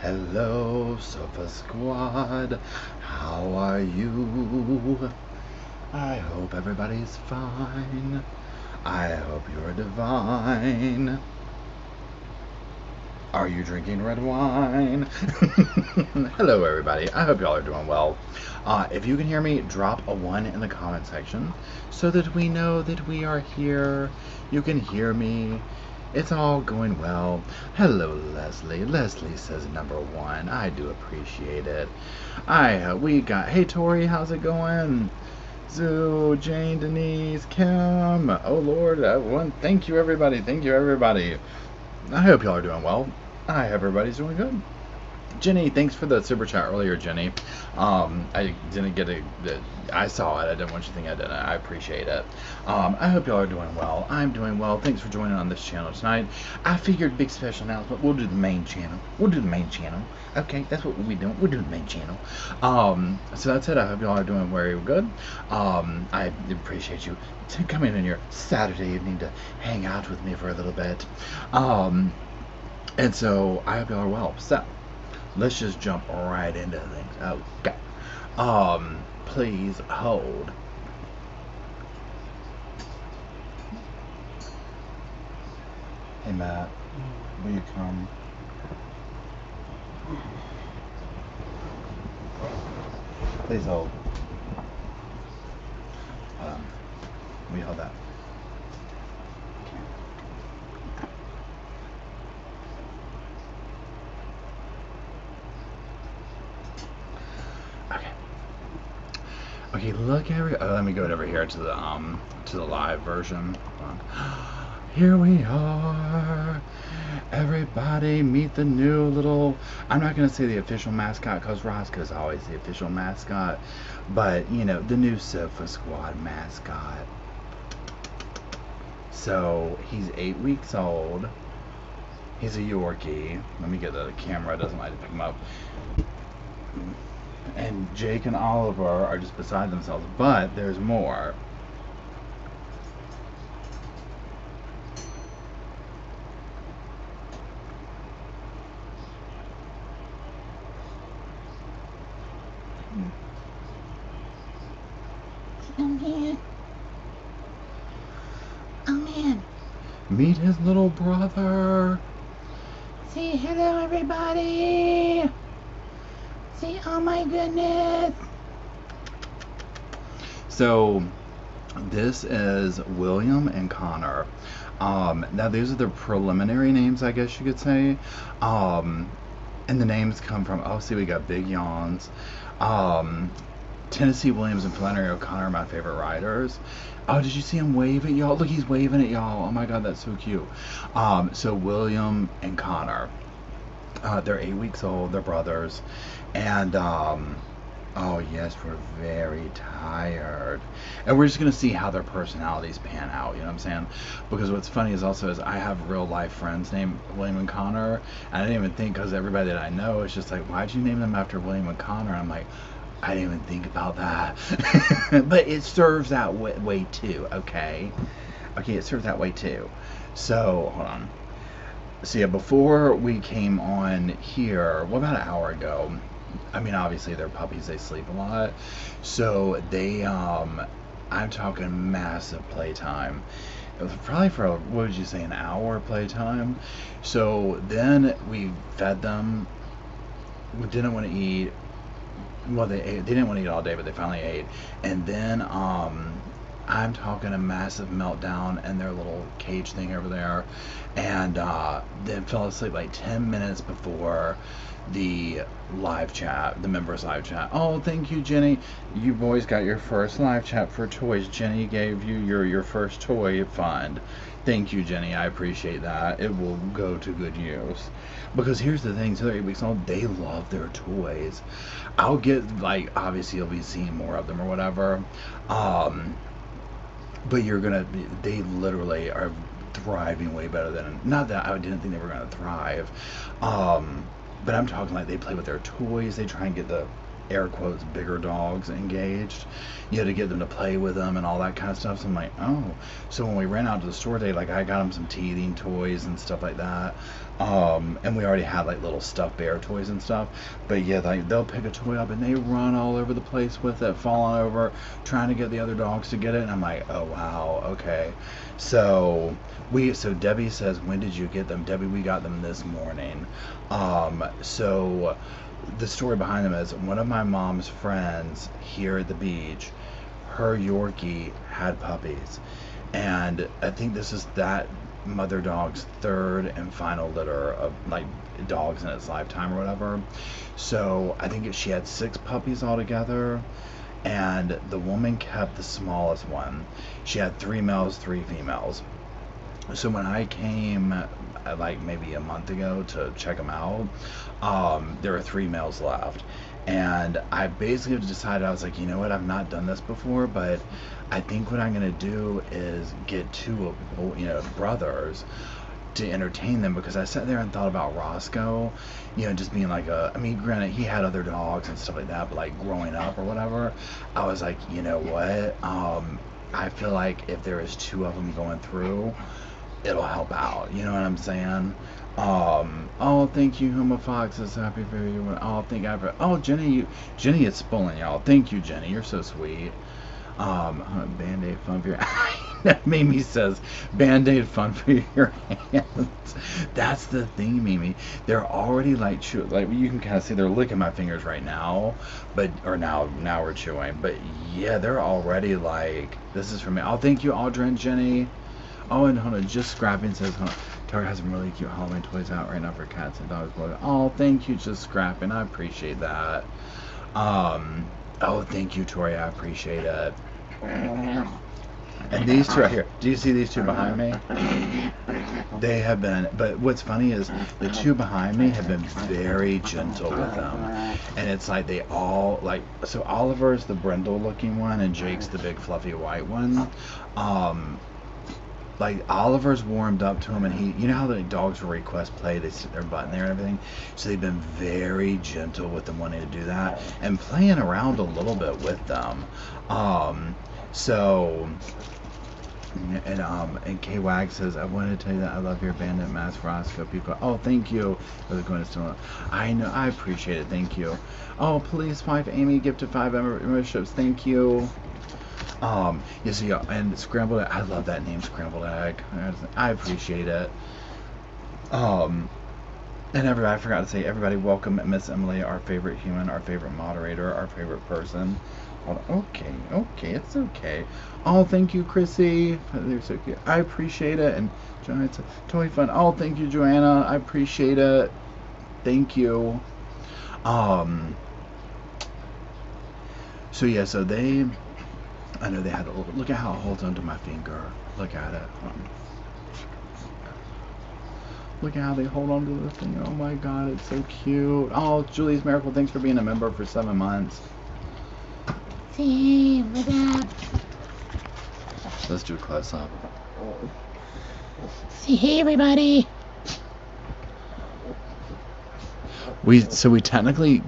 Hello, Sofa Squad. How are you? I hope everybody's fine. I hope you're divine. Are you drinking red wine? Hello, everybody. I hope y'all are doing well. If you can hear me, drop a 1 in the comment section so that we know that we are here. You can hear me. It's all going well. Hello, Leslie. Leslie says number 1. I do appreciate it. Hey, Tori, how's it going? Zoo, Jane, Denise, Kim. Oh, Lord. Thank you, everybody. Thank you, everybody. I hope y'all are doing well. I hope everybody's doing good. Jenny, thanks for the super chat earlier, Jenny. I didn't get I saw it. I didn't want you to think I didn't. I appreciate it. I hope y'all are doing well. I'm doing well. Thanks for joining on this channel tonight. I figured big special announcement. We'll do the main channel. Okay, that's what we're doing. We're doing the main channel. So that's it. I hope y'all are doing very good. I appreciate you to come in on your Saturday evening to hang out with me for a little bit. And so I hope y'all are well. So let's just jump right into things. Okay. Please hold. Hey, Matt, will you come? Please hold. We hold that. Okay, look let me go over here to the live version. Here we are. Everybody meet the new little, I'm not going to say the official mascot because Roscoe's always the official mascot, but you know, the new Sofa Squad mascot. So he's 8 weeks old. He's a Yorkie. Let me get the camera, it doesn't like to pick him up. And Jake and Oliver are just beside themselves, but there's more. Oh man. Meet his little brother. Say hello, everybody. Say, oh my goodness. So this is William and Connor. Now these are the preliminary names, I guess you could say. And the names come from, oh, see, we got Big Yawns. Tennessee Williams and Flannery O'Connor are my favorite riders. Oh, did you see him wave at y'all? Look, he's waving at y'all. Oh my God, that's so cute. So William and Connor. They're 8 weeks old. They're brothers. And, oh yes, we're very tired. And we're just going to see how their personalities pan out, you know what I'm saying? Because what's funny is I have real life friends named William and Connor. And I didn't even think, because everybody that I know is just like, why'd you name them after William and Connor? And I'm like, I didn't even think about that. But it serves that way too, okay? Okay, it serves that way too. So, hold on. So yeah, before we came on here, well, about an hour ago, I mean, obviously they're puppies, they sleep a lot. So they, I'm talking massive playtime. Probably for, what would you say, an hour playtime? So then we fed them. We didn't want to eat. Well, they didn't want to eat all day, but they finally ate. And then I'm talking a massive meltdown in their little cage thing over there, and then fell asleep like 10 minutes before the live chat, the members live chat. Oh, thank you, Jenny. You boys got your first live chat for toys. Jenny gave you your first toy fund. Thank you, Jenny. I appreciate that. It will go to good use. Because here's the thing, so they're 8 weeks old, they love their toys. I'll get, like, obviously you'll be seeing more of them or whatever. But they literally are thriving way better than, not that I didn't think they were going to thrive. But I'm talking like they play with their toys. They try and get the air quotes bigger dogs engaged, you know, to get them to play with them and all that kind of stuff. So I'm like, oh. So when we ran out to the store today, like I got them some teething toys and stuff like that. And we already had like little stuffed bear toys and stuff. But yeah, like they'll pick a toy up and they run all over the place with it, falling over, trying to get the other dogs to get it. And I'm like, oh wow, okay. So Debbie says, when did you get them? Debbie, we got them this morning. So the story behind them is one of my mom's friends here at the beach, her Yorkie had puppies, and I think this is that mother dog's third and final litter of like dogs in its lifetime or whatever. So I think she had 6 puppies altogether, and the woman kept the smallest one. She had 3 males, 3 females. So when I came like maybe a month ago to check them out, there were 3 males left. And I basically decided, I was like, you know what, I've not done this before, but I think what I'm going to do is get 2 brothers to entertain them, because I sat there and thought about Roscoe, just being like I mean, granted, he had other dogs and stuff like that, but like growing up or whatever, I was like, you know what, I feel like if there is 2 of them going through, it'll help out, you know what I'm saying? Oh, thank you, Huma Fox is happy for you. Oh, Jenny is spoiling y'all. Thank you, Jenny, you're so sweet. Band-Aid fun for your Mimi says Band-Aid fun for your hands. That's the thing, Mimi. They're already like you can kind of see they're licking my fingers right now, now we're chewing. But yeah, they're already like, this is for me. Oh, thank you, Audrey and Jenny. Oh, and hold on, just Scrapping says, Target has some really cute Halloween toys out right now for cats and dogs. Oh, thank you, just Scrapping. I appreciate that. Oh, thank you, Tori. I appreciate it. And these 2 right here. Do you see these 2 behind me? They have been, but what's funny is the 2 behind me have been very gentle with them. And it's like they all, like, so Oliver's the brindle looking one and Jake's the big fluffy white one. Like Oliver's warmed up to him, and he, how the dogs will request play, they sit their butt in there and everything. So they've been very gentle with them wanting to do that and playing around a little bit with them. And K Wag says, I want to tell you that I love your bandit mask, Roscoe. People, oh, thank you. I know, I appreciate it. Thank you. Oh, Police Wife Amy gifted 5 memberships. Thank you. Yes, yeah, and Scrambled Egg, I love that name, Scrambled Egg. I appreciate it. And everybody, I forgot to say, everybody, welcome Miss Emily, our favorite human, our favorite moderator, our favorite person. Hold on. Okay, it's okay. Oh, thank you, Chrissy. They're so cute. I appreciate it. And Joanna, it's totally fun. Oh, thank you, Joanna. I appreciate it. Thank you. So yeah, so they. I know they had a little, look at how it holds onto my finger. Look at it. Look at how they hold onto the thing. Oh my god, it's so cute. Oh, Julie's Miracle, thanks for being a member for 7 months. See, look at. Let's do a close up. See, hey everybody. We technically,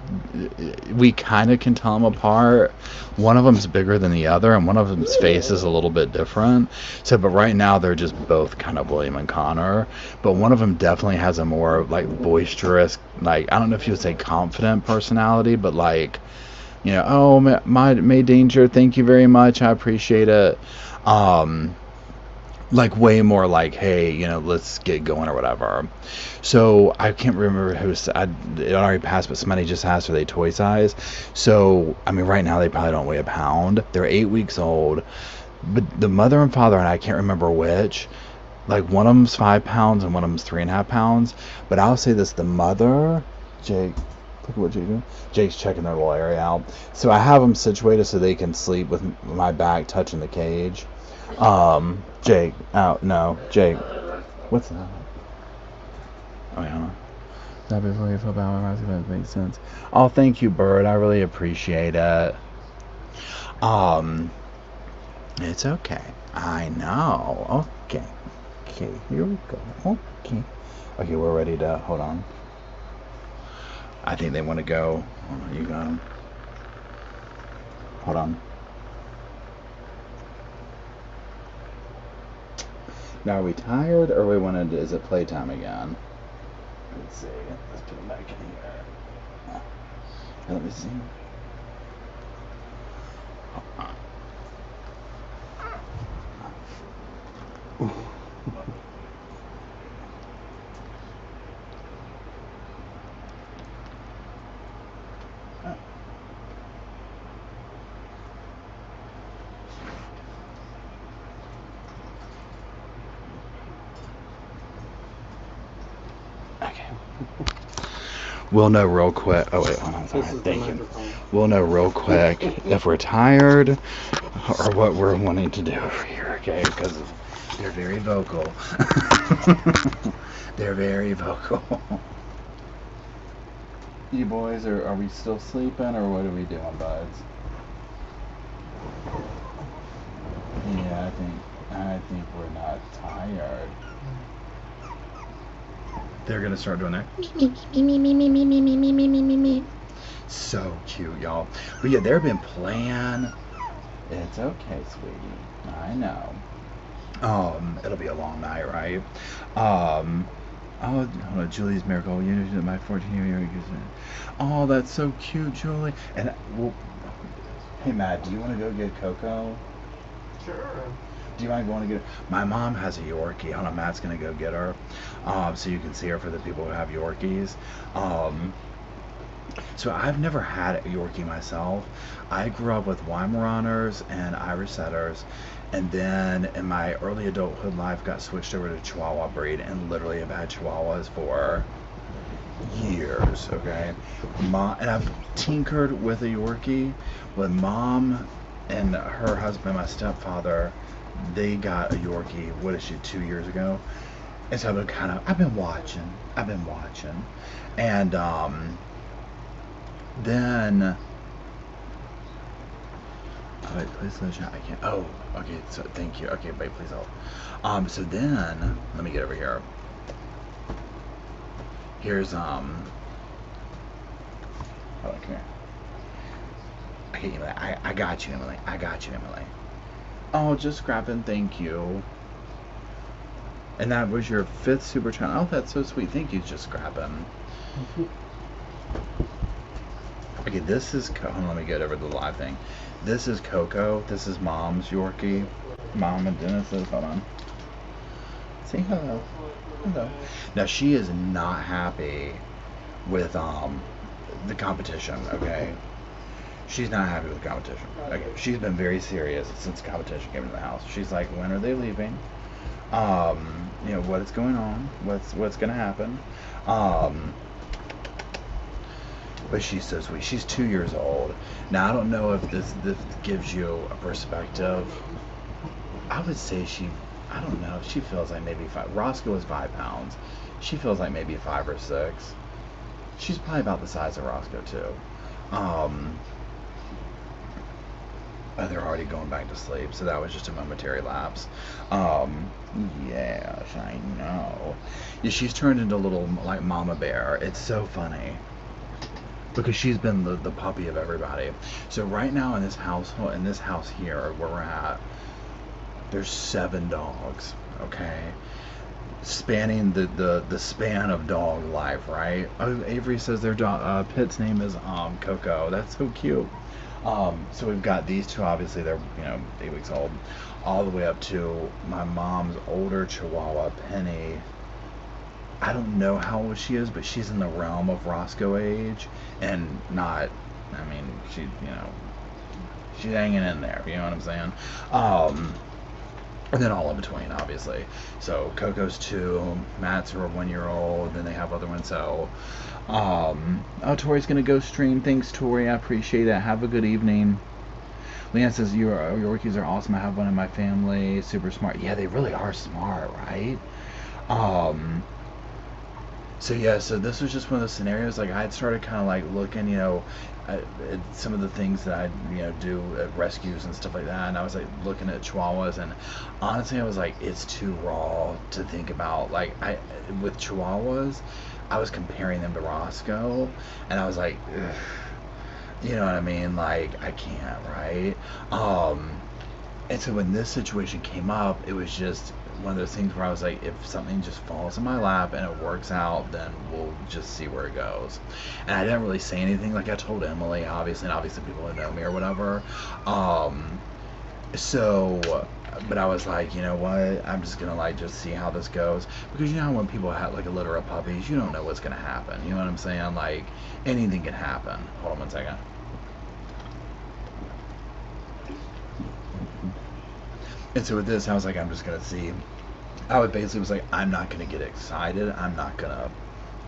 we kind of can tell them apart. One of them's bigger than the other, and one of them's face is a little bit different. So, but right now they're just both kind of William and Connor. But one of them definitely has a more like boisterous, like, I don't know if you would say confident personality, but like, oh, my May Danger, thank you very much, I appreciate it. Like way more like, hey, let's get going or whatever. So I can't remember it already passed, but somebody just asked, are they toy size? So I mean, right now they probably don't weigh a pound. They're 8 weeks old, but the mother and father, and I can't remember which, like one of them's 5 pounds and one of them's 3.5 pounds. But I'll say this: the mother, Jake, look at what Jake doing. Jake's checking their little area out. So I have them situated so they can sleep with my back touching the cage. Jake, Jake, what's that? Oh yeah, that before you flip out, that makes sense. Oh, thank you, Bird, I really appreciate it. It's okay, I know. Okay, here we go. Okay, we're ready to, hold on. I think they want to go. Hold on, you got them. Hold on. Now, are we tired, or is it playtime again? Let's see. Let's put them back in here. Let me see. Okay. We'll know real quick. Oh wait, hold on. Sorry. Thank you. We'll know real quick if we're tired or what we're wanting to do over here. Okay, because they're very vocal. They're very vocal. You boys, are we still sleeping or what are we doing, buds? Yeah, I think we're not tired. They're gonna start doing that. Me. So cute, y'all. But yeah, they've been playing. It's okay, sweetie. I know. It'll be a long night, right? Oh, hold on, Julie's miracle. You know, my 14-year. Oh, that's so cute, Julie. And well, hey, Matt, do you want to go get Coco? Sure. Do you mind going to get her? My mom has a Yorkie. Hold on, Matt's gonna go get her, so you can see her for the people who have Yorkies. So I've never had a Yorkie myself. I grew up with Weimaraners and Irish Setters, and then in my early adulthood life got switched over to Chihuahua breed, and literally have had Chihuahuas for years. Okay, and I've tinkered with a Yorkie. When Mom and her husband, my stepfather, they got a Yorkie. What is she? 2 years ago. And so I've been watching, and then. Oh, wait, please let I can't. Oh, okay. So thank you. Okay, wait, please hold. So then let me get over here. Here's Hold on, come here. Okay, Emily. I got you, Emily. Oh, just scrapping. Thank you. And that was your 5th super chat. Oh, that's so sweet. Thank you, just scrapping. Okay, this is. Hold on, let me get over the live thing. This is Coco. This is Mom's Yorkie. Mom and Dennis's. Hold on. Say hello. Hello. Now she is not happy with the competition. Okay. She's not happy with the competition. Okay. She's been very serious since the competition came into the house. She's like, when are they leaving? You know, what is going on? What's gonna happen? But she's so sweet. She's 2 years old. Now, I don't know if this gives you a perspective. I would say I don't know. She feels like maybe 5. Roscoe is 5 pounds. She feels like maybe 5 or 6. She's probably about the size of Roscoe, too. They're already going back to sleep, so that was just a momentary lapse. Yes, I know. Yeah, she's turned into a little, like, mama bear. It's so funny. Because she's been the puppy of everybody. So right now in this household, in this house here where we're at, there's 7 dogs. Okay, spanning the span of dog life, right? Oh, Avery says their dog Pitt's name is Coco. That's so cute. So we've got these 2. Obviously, they're 8 weeks old, all the way up to my mom's older Chihuahua, Penny. I don't know how old she is, but she's in the realm of Roscoe age, and not. I mean, she's hanging in there. You know what I'm saying? And then all in between, obviously. So Coco's 2, Matt's her 1-year-old, then they have other ones. So, oh, Tori's gonna go stream. Thanks, Tori. I appreciate that. Have a good evening. Leanne says your Yorkies are awesome. I have one in my family. Super smart. Yeah, they really are smart, right? So yeah, so this was just one of those scenarios. Like I had started kind of like looking, at some of the things that I, do at rescues and stuff like that, and I was like looking at Chihuahuas, and honestly, I was like, it's too raw to think about. Like with Chihuahuas, I was comparing them to Roscoe, and I was like, ugh, you know what I mean? Like I can't, right? And so when this situation came up, it was just one of those things where I was like, if something just falls in my lap and it works out, then we'll just see where it goes. And I didn't really say anything. Like I told Emily, obviously, and obviously people who know me or whatever. So, but I was like, you know what? I'm just gonna like just see how this goes, because you know how when people have like a litter of puppies, you don't know what's gonna happen. You know what I'm saying? Like anything can happen. Hold on one second. And so with this, I was like, I'm just gonna see. I would basically was like, I'm not gonna get excited. I'm not gonna.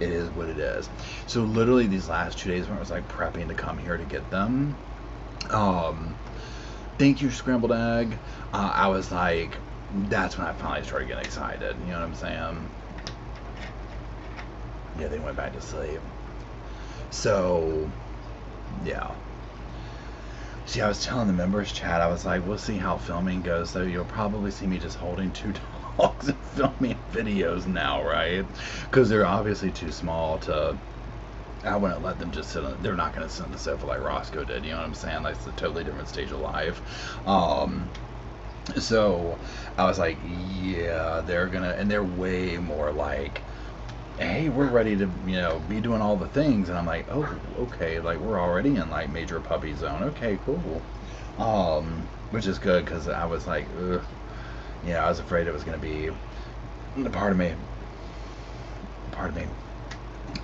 It is what it is. So literally these last 2 days when I was like prepping to come here to get them, thank you scrambled egg. I was like, that's when I finally started getting excited. You know what I'm saying? Yeah, they went back to sleep. So yeah. See, I was telling the members chat, I was like, we'll see how filming goes, though. You'll probably see me just holding 2 dogs and filming videos now, right? Because they're obviously too small to... I wouldn't let them just sit on... They're not going to sit on the sofa like Roscoe did, you know what I'm saying? Like, it's a totally different stage of life. So, I was like, yeah, they're going to... And they're way more like... Hey, we're ready to, you know, be doing all the things. And I'm like, oh, okay, like we're already in like major puppy zone. Okay, cool. Which is good, because I was like, ugh. You know, I was afraid it was going to be, pardon me,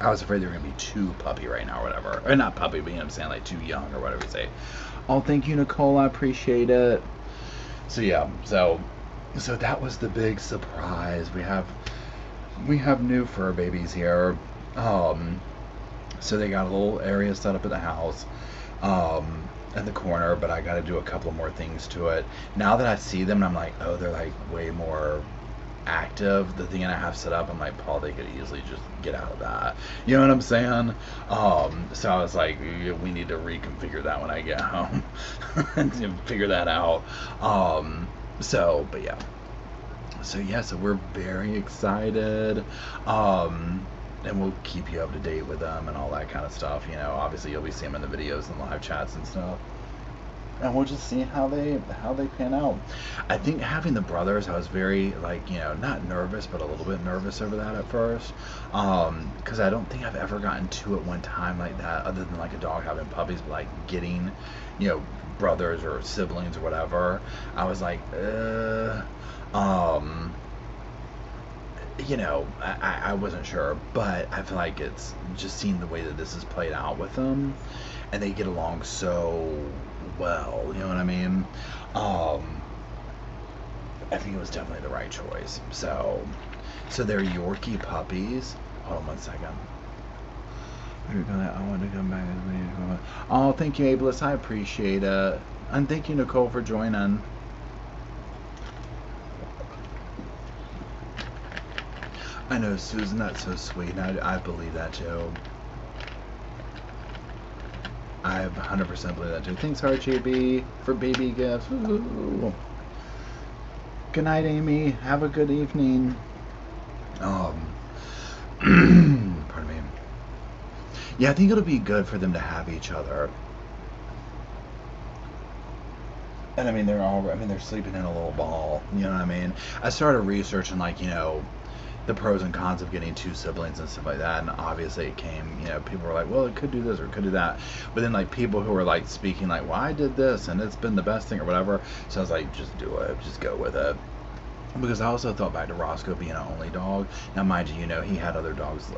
I was afraid they were going to be too puppy right now or whatever. Or not puppy, but you know what I'm saying, like too young or whatever you say. Oh, thank you, Nicole, I appreciate it. So yeah, so that was the big surprise. We have new fur babies here. So they got a little area set up at the house, in the corner, but I got to do a couple more things to it. Now that I see them, I'm like, oh, they're like way more active. The thing I have set up, I'm like, Paul, they could easily just get out of that. You know what I'm saying? So I was like, we need to reconfigure that when I get home and figure that out. But yeah. So we're very excited, and we'll keep you up to date with them and all that kind of stuff. You know, obviously you'll be seeing them in the videos and live chats and stuff, and we'll just see how they pan out. I think having the brothers, I was very like, you know, not nervous, but a little bit nervous over that at first, because I don't think I've ever gotten two at one time like that, other than like a dog having puppies, but like getting, you know, brothers or siblings or whatever. I was like, you know, I wasn't sure, but I feel like it's just seeing the way that this is played out with them, and they get along so well, you know what I mean? I think it was definitely the right choice. So they're Yorkie puppies. Hold on one second. I want to come back. Oh, thank you, Ableist. I appreciate it. And thank you, Nicole, for joining. I know, Susan, that's so sweet. I believe that too. I 100% believe that too. Thanks, RJB, for baby gifts. Ooh. Good night, Amy. Have a good evening. Pardon me. Yeah, I think it'll be good for them to have each other. And I mean, they're sleeping in a little ball. You know what I mean? I started researching, like, you know, the pros and cons of getting two siblings and stuff like that, and obviously it came, you know, people were like, well, it could do this or it could do that, but then like people who were like speaking like, well, I did this and it's been the best thing or whatever, so I was like, just do it, just go with it. Because I also thought back to Roscoe being an only dog. Now mind you, you know, he had other dogs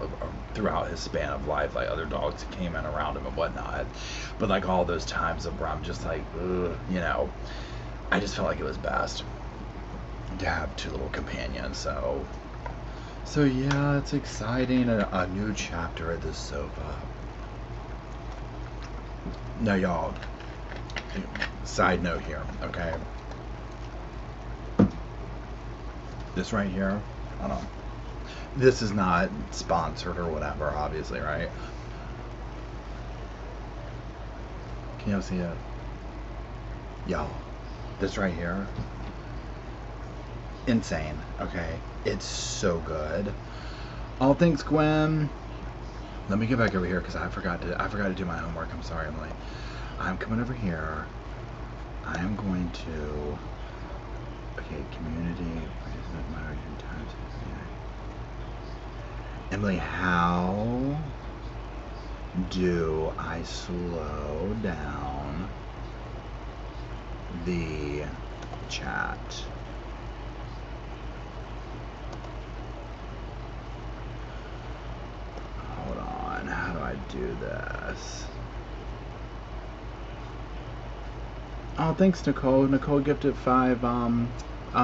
throughout his span of life, like other dogs came in around him and whatnot, but like all those times of where I'm just like, ugh, you know, I just felt like it was best to have two little companions. So yeah, it's exciting, a new chapter at this sofa. Now y'all, side note here, okay? This right here, I don't know. This is not sponsored or whatever, obviously, right? Can y'all see it? Y'all, this right here, insane, okay? It's so good. Oh, thanks, Gwen. Let me get back over here because I forgot to do my homework. I'm sorry, Emily. I'm coming over here. I am going to Okay, community. Participant moderation times. Emily, how do I slow down the chat? Hold on, how do I do this? Oh, thanks, Nicole. Nicole gifted 5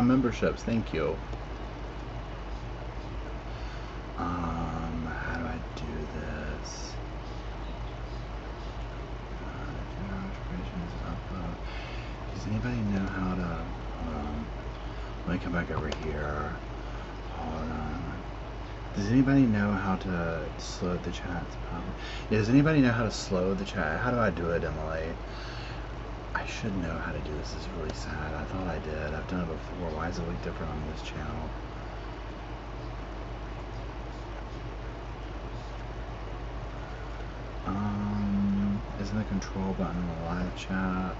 memberships. Thank you. How do I do this? Does anybody know how to? Let me come back over here. Hold on. Does anybody know how to slow the chat? Yeah, does anybody know how to slow the chat? How do I do it, Emily? I should know how to do this. This is really sad. I thought I did. I've done it before. Why does it look different on this channel? Isn't the control button in the live chat?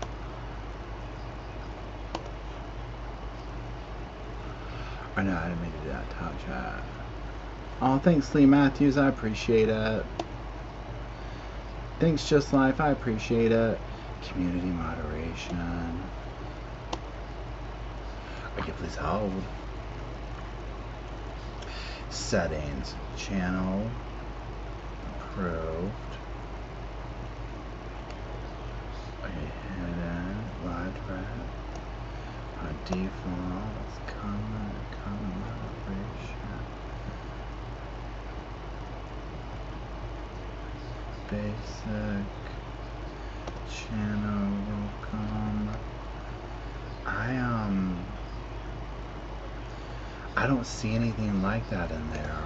Oh no, I didn't mean to do that. Top chat. Oh, thanks, Lee Matthews. I appreciate it. Thanks, Just Life. I appreciate it. Community moderation. Okay, please hold. Settings. Channel. Approved. Okay, hidden. Live thread. Defaults. Comment moderation. Basic. Channel welcome. I don't see anything like that in there.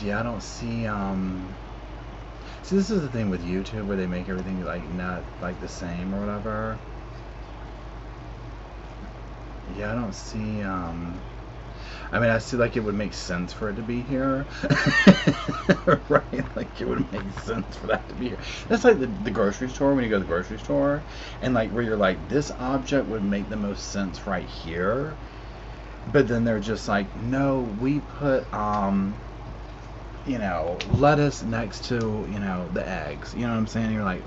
Yeah, I don't see, see, this is the thing with YouTube where they make everything, like, not, like, the same or whatever. Yeah, I don't see, I mean, I see, like, it would make sense for it to be here. Right? Like, it would make sense for that to be here. That's like the grocery store, when you go to the grocery store, and, like, where you're like, this object would make the most sense right here. But then they're just like, no, we put, you know, lettuce next to, you know, the eggs. You know what I'm saying? You're like,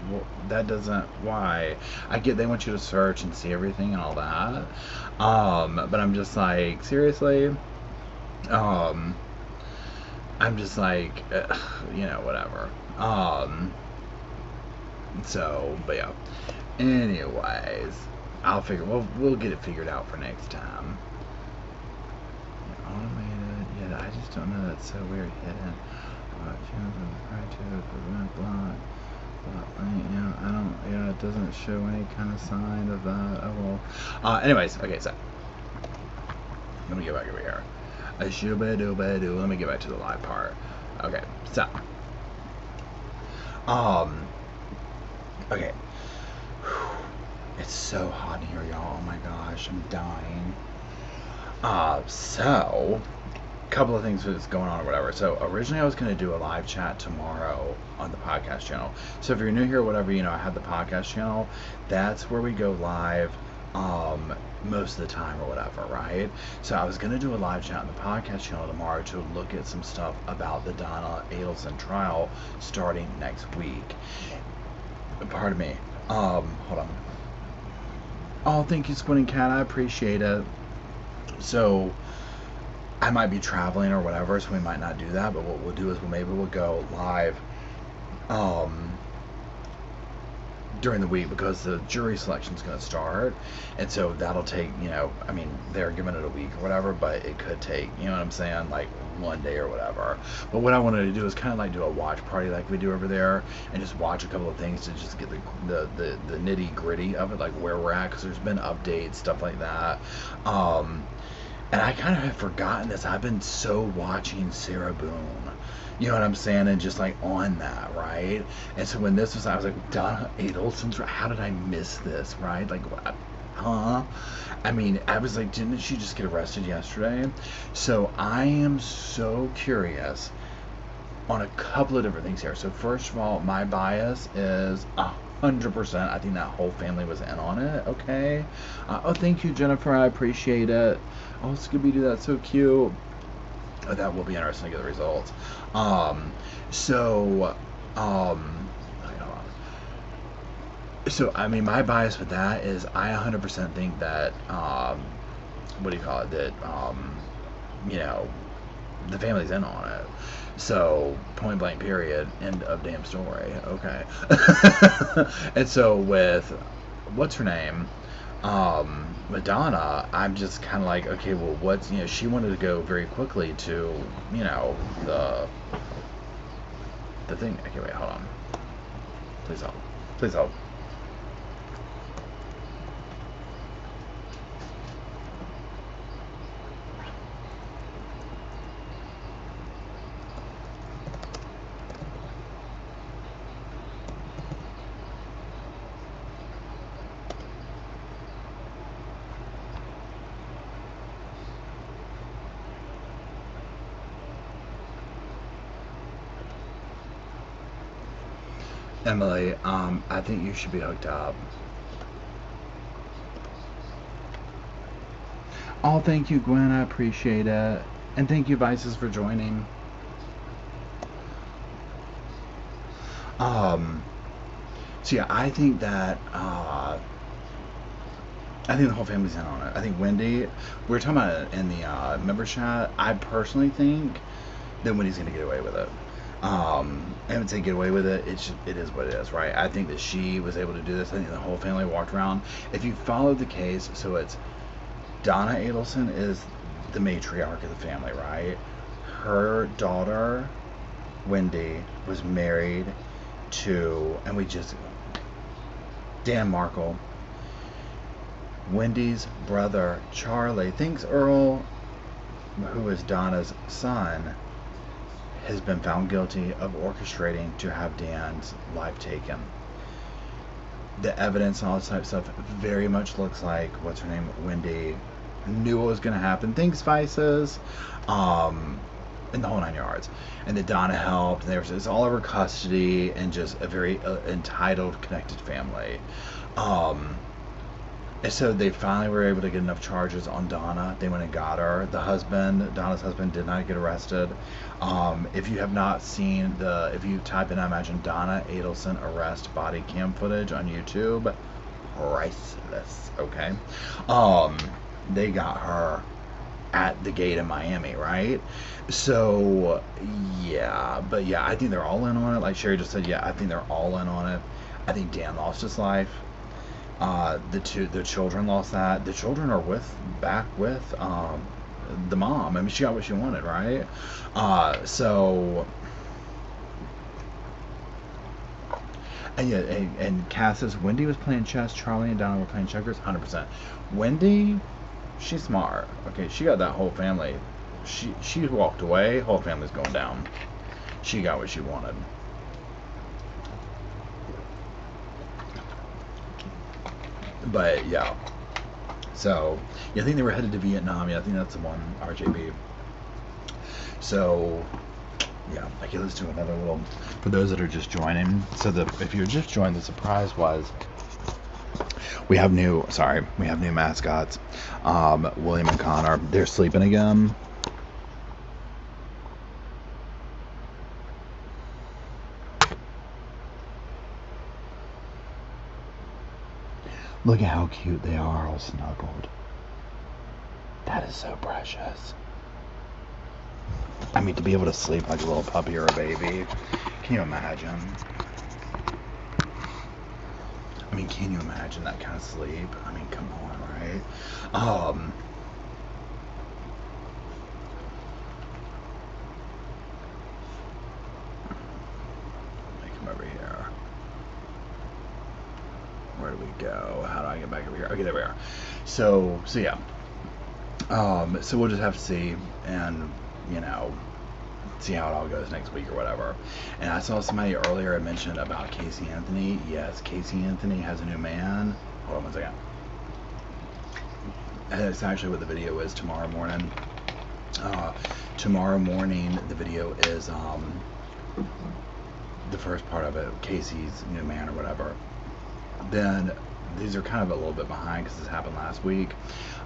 well, that doesn't, why? I get they want you to search and see everything and all that. But I'm just like, seriously? I'm just like, you know, whatever. So, but yeah. Anyways, we'll get it figured out for next time. Automated, yeah, I just don't know, that's so weird. Hidden. Yeah, I don't, yeah, it doesn't show any kind of sign of that. Oh well. Anyways, okay, so let me get back over here. Let me get back to the live part. Okay, so okay. It's so hot in here, y'all. Oh my gosh, I'm dying. So couple of things that's going on or whatever. So originally I was going to do a live chat tomorrow on the podcast channel. So if you're new here or whatever, you know, I have the podcast channel. That's where we go live most of the time or whatever, right? So I was going to do a live chat on the podcast channel tomorrow to look at some stuff about the Donna Adelson trial starting next week. Pardon me. Hold on. Oh, thank you, Squinting Cat. I appreciate it. So I might be traveling or whatever, so we might not do that, but what we'll do is we'll go live during the week, because the jury selection is going to start, and so that'll take, you know, I mean, they're giving it a week or whatever, but it could take, you know what I'm saying, like one day or whatever. But what I wanted to do is kind of like do a watch party like we do over there, and just watch a couple of things to just get the nitty gritty of it, like where we're at, because there's been updates, stuff like that. And I kind of have forgotten this. I've been so watching Sarah Boone, you know what I'm saying, and just like on that, right? And so when this was, I was like, Donna Adelson's, how did I miss this, right? Like, what? Huh? I mean, I was like, didn't she just get arrested yesterday? So I am so curious on a couple of different things here. So first of all, my bias is 100%. I think that whole family was in on it. Okay. Oh, thank you, Jennifer. I appreciate it. Oh, Scooby-Doo, that's so cute. Oh, that will be interesting to get the results. So, wait, hold on. So, I mean, my bias with that is I 100% think that, what do you call it? That, you know, the family's in on it. So, point blank, period, end of damn story. Okay. And so with, what's her name? With Donna, I'm just kind of like, okay, well, what's, you know, she wanted to go very quickly to, you know, the thing. Okay, wait, hold on. Please hold. Please hold. Emily, I think you should be hooked up. Oh, thank you, Gwen. I appreciate it. And thank you, Vices, for joining. So yeah, I think that, I think the whole family's in on it. I think Wendy, we were talking about it in the member chat. I personally think that Wendy's going to get away with it. I haven't said get away with it. It is what it is, right? I think that she was able to do this. I think the whole family walked around. If you follow the case, so it's Donna Adelson is the matriarch of the family, right? Her daughter, Wendy, was married to, and Dan Markle. Wendy's brother, Charlie, thinks Earl, who is Donna's son, has been found guilty of orchestrating to have Dan's life taken. The evidence and all this type of stuff very much looks like, what's her name, Wendy, knew what was going to happen. Thanks, Vices. In the whole 9 yards. And that Donna helped. And it's all over custody and just a very entitled, connected family. And so they finally were able to get enough charges on Donna. They went and got her. The husband, Donna's husband, did not get arrested. If you have not seen if you type in, I imagine, Donna Adelson arrest body cam footage on YouTube, priceless, okay? They got her at the gate in Miami, right? So, yeah. But yeah, I think they're all in on it. Like Sherry just said, yeah, I think they're all in on it. I think Dan lost his life. The children lost that. The children are back with the mom. I mean, she got what she wanted, right? So, and yeah, and Cass says Wendy was playing chess. Charlie and Donna were playing checkers. 100%. Wendy, she's smart. Okay, she got that whole family. She walked away. Whole family's going down. She got what she wanted. But yeah, so yeah, I think they were headed to Vietnam. Yeah, I think that's the one, RJB. So yeah, okay, let's do another little, for those that are just joining. So if you're just joining, the surprise was we have new mascots. William and Connor, they're sleeping again. Look at how cute they are, all snuggled. That is so precious. I mean, to be able to sleep like a little puppy or a baby. Can you imagine? I mean, can you imagine that kind of sleep? I mean, come on, right? Let me come over here. Where do we go? How do I get back over here? Okay, there we are. So yeah. So we'll just have to see, and see how it all goes next week or whatever. And I saw somebody earlier mention about Casey Anthony. Yes, Casey Anthony has a new man. Hold on one second. That's actually what the video is tomorrow morning. Tomorrow morning, the video is the first part of it, Casey's new man or whatever. Then these are kind of a little bit behind because this happened last week.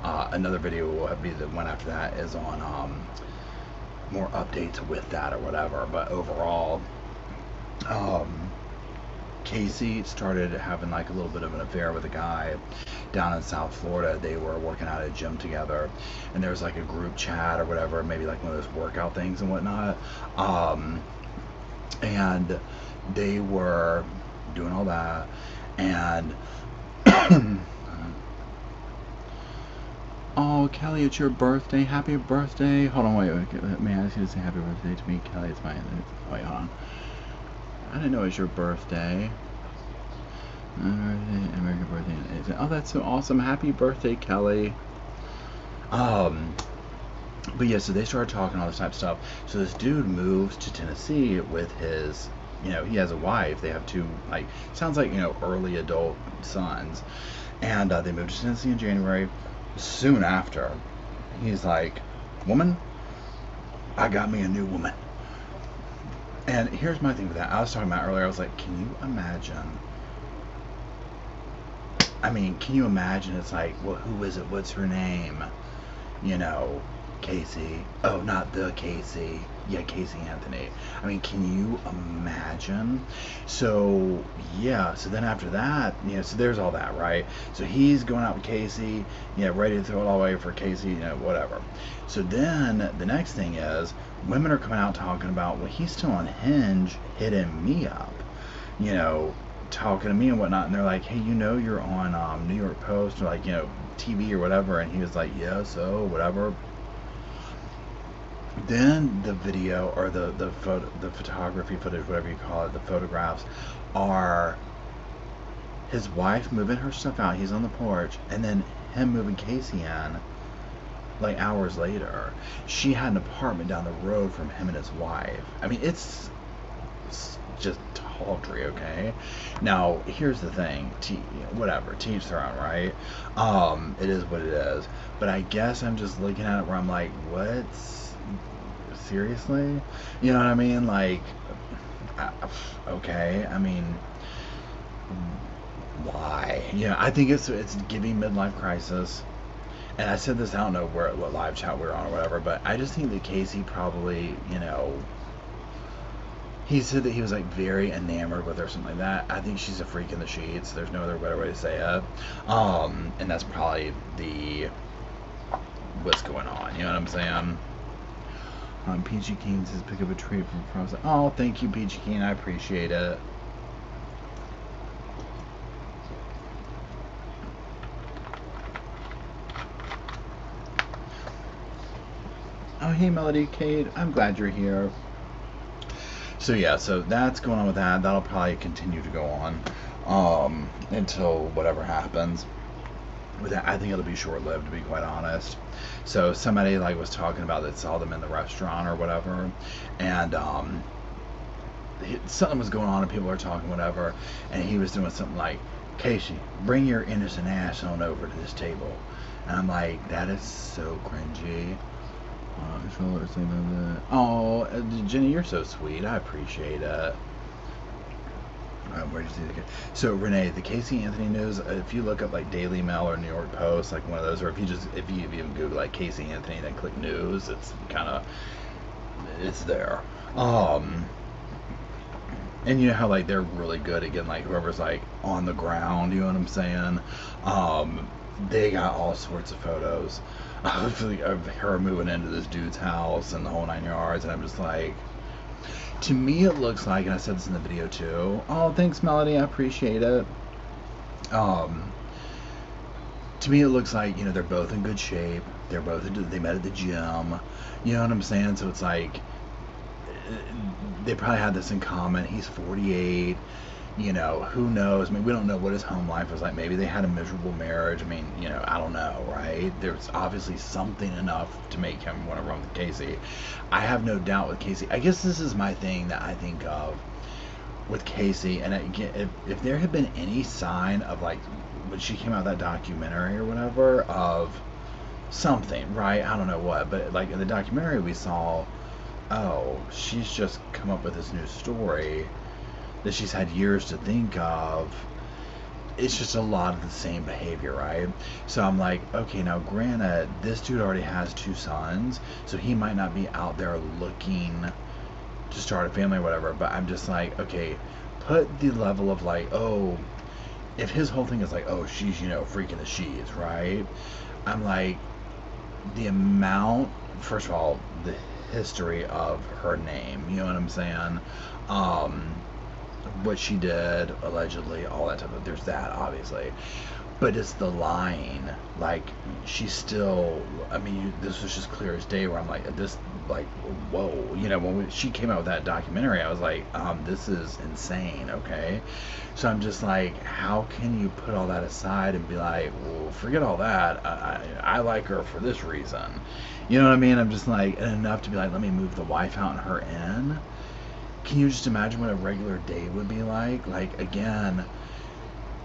Another video will be the one after that is on more updates with that or whatever. But overall, Casey started having like a little bit of an affair with a guy down in South Florida. They were working out at a gym together, and there was like a group chat or whatever, maybe like one of those workout things and whatnot. And they were doing all that, and oh, Kelly, it's your birthday. Happy birthday. Hold on, wait. May I ask you to say happy birthday to me, Kelly? It's my. Wait, hold on. I didn't know it was your birthday. American birthday. Oh, that's so awesome. Happy birthday, Kelly. But yeah, so they started talking all this type of stuff. So this dude moves to Tennessee with his, he has a wife. They have two, like, sounds like, early adult sons. And they moved to Tennessee in January. Soon after, he's like, woman, I got me a new woman. And here's my thing with that. I was talking about earlier, I was like, can you imagine? I mean, can you imagine? It's like, well, who is it? What's her name? Casey. Oh, not the Casey. Yeah, Casey Anthony. I mean, can you imagine? So, yeah. So then after that, so there's all that, right? So he's going out with Casey, ready to throw it all away for Casey, whatever. So then the next thing is, women are coming out talking about, well, he's still on Hinge hitting me up, talking to me and whatnot. And they're like, hey, you're on New York Post or like, TV or whatever. And he was like, yeah, so whatever. Then the video or the photography footage, whatever you call it, the photographs are his wife moving her stuff out. He's on the porch, and then him moving Casey in like hours later. She had an apartment down the road from him and his wife. I mean, it's just tawdry, okay? Now, here's the thing. Whatever, to each their own, right? It is what it is. But I guess I'm just looking at it where I'm like, seriously? You know what I mean? Like, okay. I mean, why? I think it's giving midlife crisis. And I said this, I don't know what live chat we were on or whatever, but I just think that Casey probably, he said that he was like very enamored with her or something like that. I think she's a freak in the sheets. There's no other better way to say it. And that's probably what's going on. You know what I'm saying? Peachy Keen says pick up a treat from Frozen. Oh, thank you, Peachy Keen. I appreciate it. Oh, hey, Melody, Kate. I'm glad you're here. So yeah, so that's going on with that. That'll probably continue to go on until whatever happens. With that, I think it'll be short-lived, to be quite honest. So somebody like was talking about that saw them in the restaurant or whatever, and something was going on and people were talking whatever, and he was doing something like, Casey, bring your innocent ass on over to this table. And I'm like, that is so cringy. Oh, Jenny, you're so sweet. I appreciate it. Where did you see the? So Renee, the Casey Anthony news. If you look up like Daily Mail or New York Post, like one of those, or if you even Google like Casey Anthony, then click news, it's there. And you know how like they're really good at getting like whoever's like on the ground. You know what I'm saying? They got all sorts of photos of her moving into this dude's house and the whole 9 yards, and I'm just like. To me, it looks like, and I said this in the video too. Oh, thanks, Melody. I appreciate it. To me, it looks like they're both in good shape. They met at the gym. You know what I'm saying? So it's like they probably had this in common. He's 48. Who knows? I mean, we don't know what his home life was like. Maybe they had a miserable marriage. I mean, I don't know, right? There's obviously something enough to make him want to run with Casey. I have no doubt with Casey. I guess this is my thing that I think of with Casey. And again, if there had been any sign of like when she came out with that documentary or whatever of something, right? I don't know what, but like in the documentary we saw oh, she's just come up with this new story that she's had years to think of. It's just a lot of the same behavior, right? So I'm like, okay, now granted, this dude already has 2 sons, so he might not be out there looking to start a family or whatever, but I'm just like, okay, put the level of like, oh, if his whole thing is like, oh, she's, freaking the she's, right? I'm like, the amount, first of all, the history of her name, you know what I'm saying? What she did, allegedly, all that type of, there's that, obviously. But it's the lying. Like, she's still, I mean, this was just clear as day where I'm like, this, like, whoa. When she came out with that documentary, I was like, this is insane, okay? So I'm just like, how can you put all that aside and be like, well, forget all that. I like her for this reason. You know what I mean? I'm just like, and enough to be like, let me move the wife out and her in. Can you just imagine what a regular day would be like? Like, again,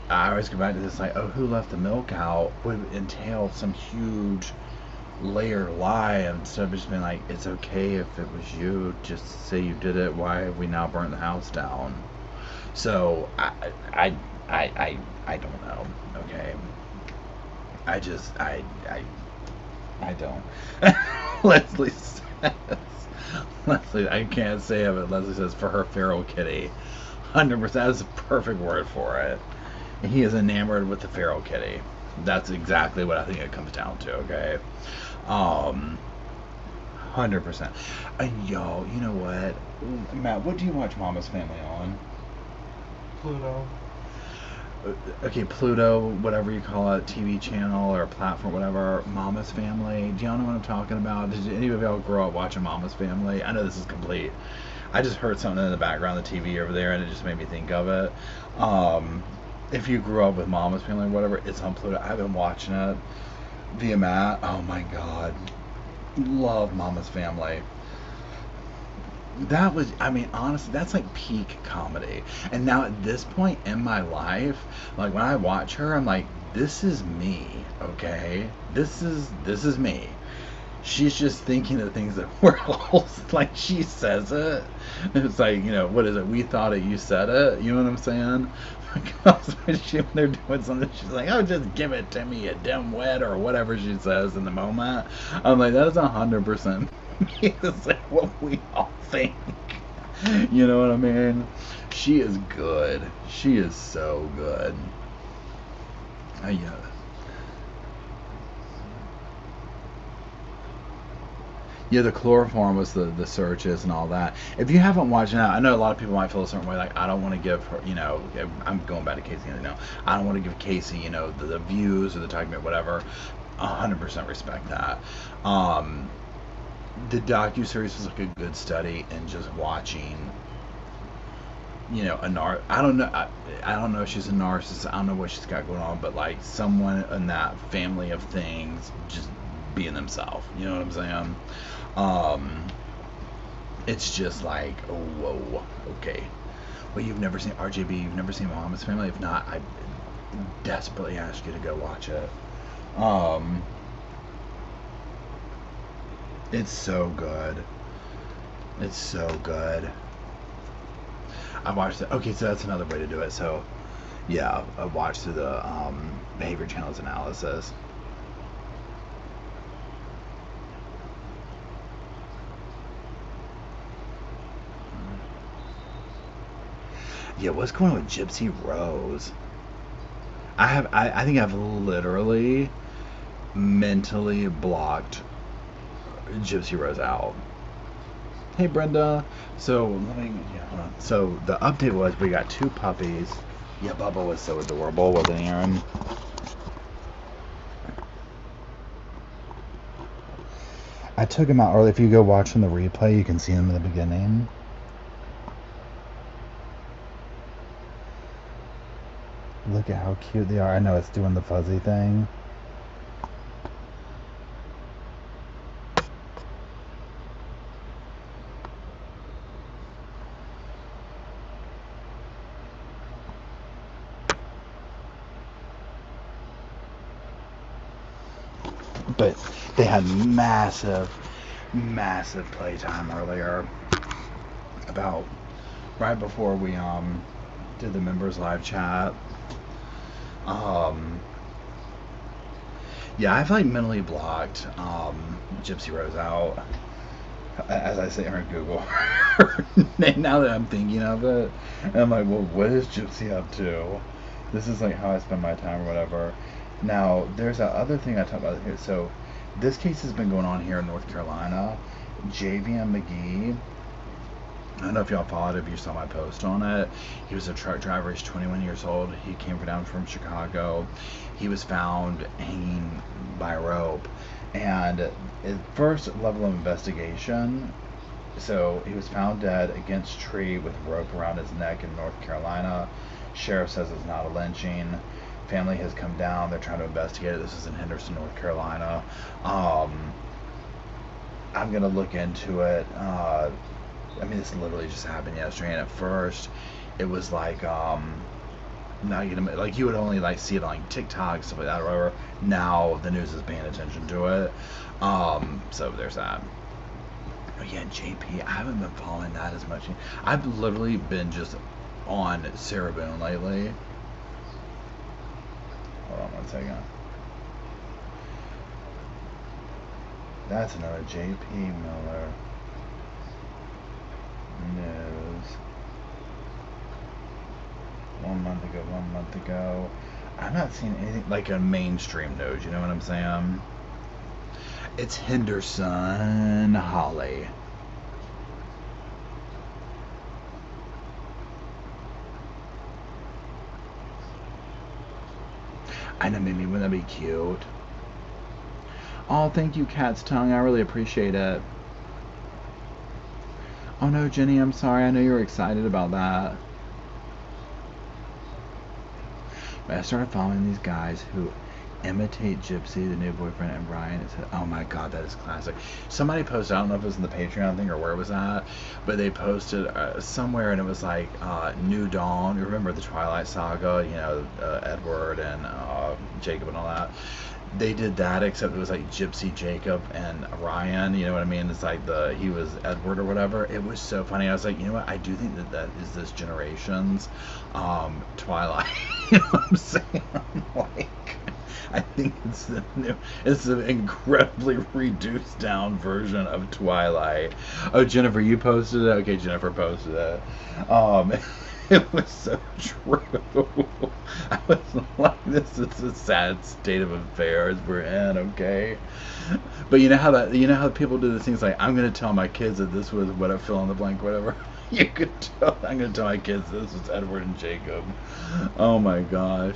I always go back to this, like, oh, who left the milk out would entail some huge layer lie instead of just being like, it's okay if it was you, just say you did it, why have we now burnt the house down? So, I don't know, okay? I don't. Leslie says, Leslie, I can't say it, but Leslie says, for her feral kitty. 100%, that's a perfect word for it. He is enamored with the feral kitty. That's exactly what I think it comes down to, okay? 100%. And y'all, you know what? Matt, what do you watch Mama's Family on? Pluto. Okay, Pluto, whatever you call it, TV channel or platform, whatever. Mama's Family. Do y'all know what I'm talking about? Did any of y'all grow up watching Mama's Family? I know this is complete. I just heard something in the background of the TV over there, and it just made me think of it. If you grew up with Mama's Family or whatever, it's on Pluto. I've been watching it via Matt. Oh my God. Love Mama's Family. That was, I mean, honestly, that's like peak comedy. And now at this point in my life, like when I watch her, I'm like, this is me, okay? This is me. She's just thinking of things that we're all, like, she says it. It's like, what is it? We thought it, you said it. You know what I'm saying? When they're doing something, she's like, oh, just give it to me, you dimwit, or whatever she says in the moment. I'm like, that is 100% it's like what we all think. You know what I mean? She is good. She is so good. Yeah. Yeah, the chloroform was the searches and all that. If you haven't watched it, I know a lot of people might feel a certain way, like, I don't want to give her, I'm going back to Casey now. I don't want to give Casey, the views or the document, whatever. 100% respect that. The docuseries was like a good study in just watching, I don't know, I don't know if she's a narcissist, I don't know what she's got going on, but like someone in that family of things just being themselves, you know what I'm saying? It's just like, oh, whoa, okay. Well, you've never seen RJB, you've never seen Mama's Family? If not, I desperately ask you to go watch it. It's so good. It's so good. I watched it. Okay, so that's another way to do it. So, yeah, I watched through the behavior channels analysis. Yeah, what's going on with Gypsy Rose? I think I've literally mentally blocked Gypsy Rose out. Hey Brenda. So So the update was we got 2 puppies. Yeah, Bubba was so adorable, wasn't he, Aaron? I took him out early. If you go watch in the replay, you can see him in the beginning. Look at how cute they are. I know it's doing the fuzzy thing. But they had massive massive playtime earlier. About right before we did the members live chat. Yeah, I've like mentally blocked Gypsy Rose out as I sit here and Google her name now that I'm thinking of it. And I'm like, well, what is Gypsy up to? This is like how I spend my time or whatever. Now, there's that other thing I talked about here. So, this case has been going on here in North Carolina. Javian McGee, I don't know if y'all followed it, if you saw my post on it. He was a truck driver. He's 21 years old. He came down from Chicago. He was found hanging by a rope. And at first level of investigation, so he was found dead against a tree with a rope around his neck in North Carolina. Sheriff says it's not a lynching. Family has come down. They're trying to investigate it. This is in Henderson, North Carolina. I'm going to look into it. I mean, this literally just happened yesterday, and at first, it was like, now like you would only like see it on like TikTok, stuff like that, or whatever. Now the news is paying attention to it. So there's that. But yeah, JP, I haven't been following that as much. I've literally been just on Sarah Boone lately. Hold on one second. That's another JP Miller news. 1 month ago. I'm not seeing anything like a mainstream news, you know what I'm saying? It's Henderson Holly. I know, maybe wouldn't that be cute? Oh, thank you, Cat's Tongue. I really appreciate it. Oh no, Jenny, I'm sorry. I know you were excited about that. But I started following these guys who imitate Gypsy, the new boyfriend, and Ryan. It said, oh my god, that is classic. Somebody posted, I don't know if it was in the Patreon thing or where it was at, but they posted somewhere, and it was like New Dawn. You remember the Twilight Saga, you know, Edward and Jacob and all that. They did that, except it was like Gypsy, Jacob, and Ryan. You know what I mean? It's like he was Edward or whatever. It was so funny. I was like, you know what? I do think that is this generation's Twilight. You know what I'm saying? Like, I think it's an incredibly reduced down version of Twilight. Oh, Jennifer, you posted it? Okay, Jennifer posted it. It was so true. I was like, this is a sad state of affairs we're in, okay? But you know how people do the things like, I'm gonna tell my kids that this was what I fill in the blank, whatever. You could tell. I'm gonna tell my kids this was Edward and Jacob. Oh my gosh,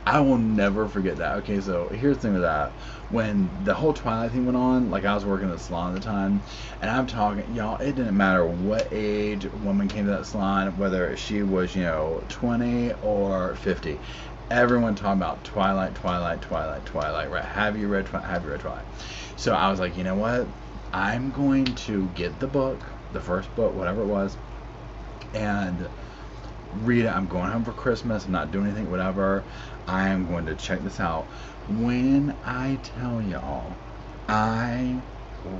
I will never forget that. Okay, so here's the thing with that. When the whole Twilight thing went on, like I was working at the salon at the time, and I'm talking, y'all, it didn't matter what age a woman came to that salon, whether she was, 20 or 50. Everyone talking about Twilight, right? Have you read Twilight? So I was like, you know what? I'm going to get the book, the first book, whatever it was, and read it. I'm going home for Christmas. I'm not doing anything, whatever. I am going to check this out. When I tell y'all, I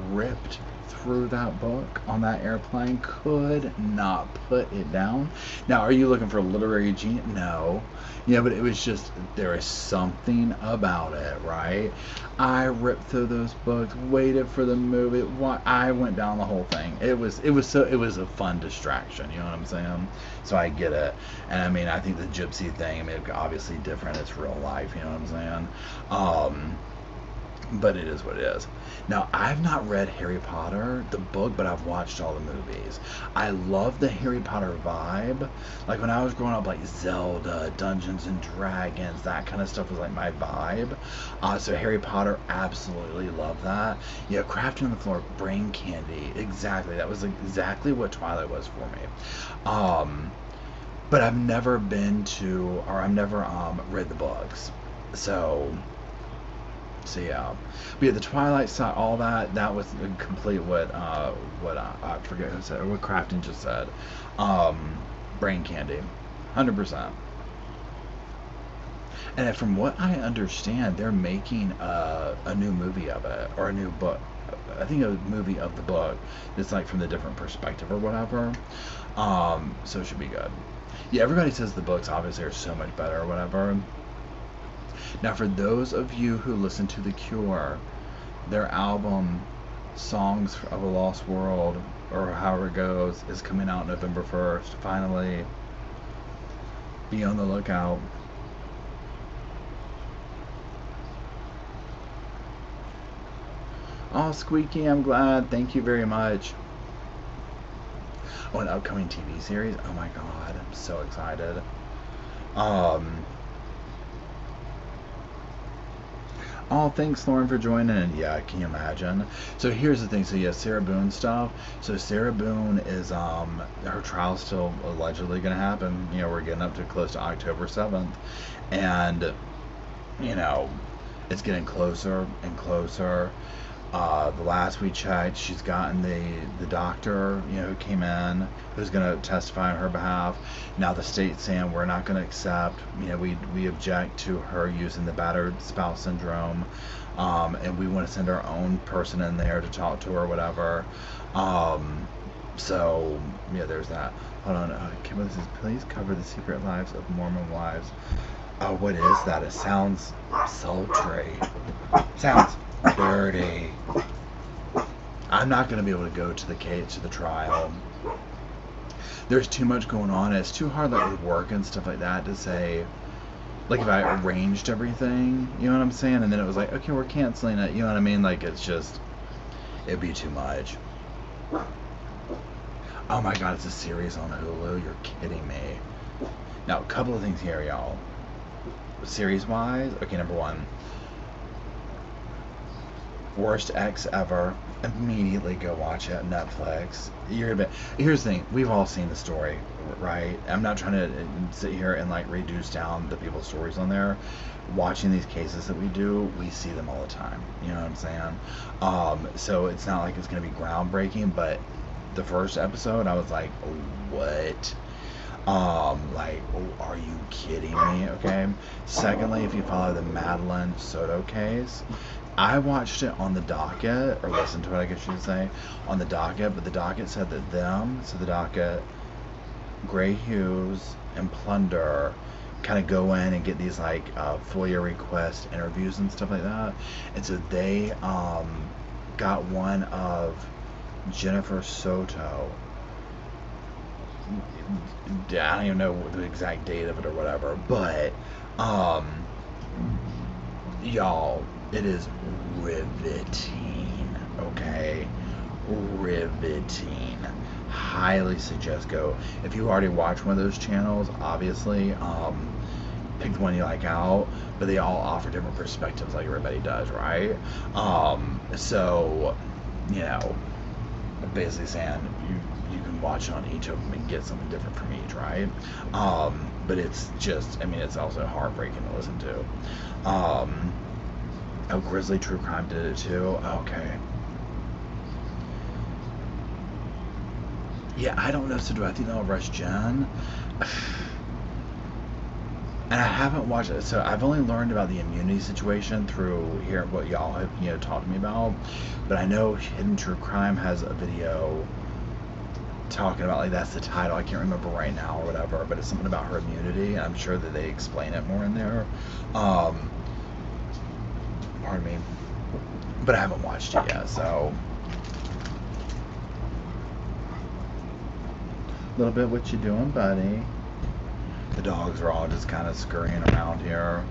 ripped through that book on that airplane, could not put it down. Now, are you looking for literary genius? No. Yeah, but it was just, there is something about it, right? I ripped through those books, waited for the movie. I went down the whole thing. It was a fun distraction, you know what I'm saying? So I get it. And I mean, I think the Gypsy thing, I mean, obviously different. It's real life, you know what I'm saying? But it is what it is. Now, I've not read Harry Potter, the book, but I've watched all the movies. I love the Harry Potter vibe. Like, when I was growing up, like, Zelda, Dungeons and Dragons, that kind of stuff was, like, my vibe. So Harry Potter, absolutely love that. Yeah, Crafting on the Floor, Brain Candy, exactly. That was exactly what Twilight was for me. But I've never read the books. So yeah, but yeah, the Twilight side, all that was complete what I forget who said, or what Crafton just said. Brain Candy, 100%. And from what I understand, they're making a new movie of it, or a new book. I think a movie of the book. It's like from the different perspective or whatever. So it should be good. Yeah, everybody says the books obviously are so much better or whatever. Now, for those of you who listen to The Cure, their album Songs of a Lost World, or however it goes, is coming out November 1st. Finally, be on the lookout. Oh, Squeaky, I'm glad. Thank you very much. Oh, an upcoming TV series? Oh my god, I'm so excited. Oh, thanks, Lauren, for joining. Yeah, can you imagine? So here's the thing. So yeah, Sarah Boone stuff. So Sarah Boone is her trial's still allegedly going to happen. You know, we're getting up to close to October 7th, and you know, it's getting closer and closer. The last we checked, she's gotten the doctor, you know, who came in, who's going to testify on her behalf. Now the state's saying we're not going to accept, you know, we object to her using the battered spouse syndrome, and we want to send our own person in there to talk to her or whatever. So yeah, there's that. Hold on, Kimberly says, please cover the secret lives of Mormon wives. Oh, what is that? It sounds sultry. Sounds dirty. I'm not going to be able to go to the trial. There's too much going on. It's too hard, like with work and stuff like that, to say, like, if I arranged everything, you know what I'm saying, and then it was like, okay, we're canceling it, you know what I mean? Like, it's just, it'd be too much. Oh my god, it's a series on Hulu. You're kidding me. Now, a couple of things here, y'all. Series wise, okay, number one, worst ex ever. Immediately go watch it on Netflix. You're gonna be, here's the thing, we've all seen the story, right? I'm not trying to sit here and like reduce down the people's stories on there. Watching these cases that we do, we see them all the time, you know what I'm saying? So it's not like it's gonna be groundbreaking, but the first episode I was like, what? Like, oh, are you kidding me? Okay. Secondly, if you follow the Madeline Soto case, I watched it on the docket, or listened to it, I guess you should say, on the docket, but the docket said that the docket, Gray Hughes and Plunder kind of go in and get these like FOIA request interviews and stuff like that, and so they got one of Jennifer Soto. I don't even know the exact date of it or whatever, but y'all, it is riveting, okay? Riveting. Highly suggest go. If you already watch one of those channels, obviously, pick the one you like out, but they all offer different perspectives like everybody does, right? So, you know, basically saying you can watch on each of them and get something different from each, right? But it's just, I mean, it's also heartbreaking to listen to. Oh, Grizzly True Crime did it too? Okay. Yeah, I don't know, so do I think they'll rush Jen? And I haven't watched it, so I've only learned about the immunity situation through hearing what y'all have, you know, talked to me about. But I know Hidden True Crime has a video talking about, like, that's the title, I can't remember right now or whatever, but it's something about her immunity, and I'm sure that they explain it more in there. Pardon me. But I haven't watched it yet, so. A little bit, what you doing, buddy? The dogs are all just kind of scurrying around here.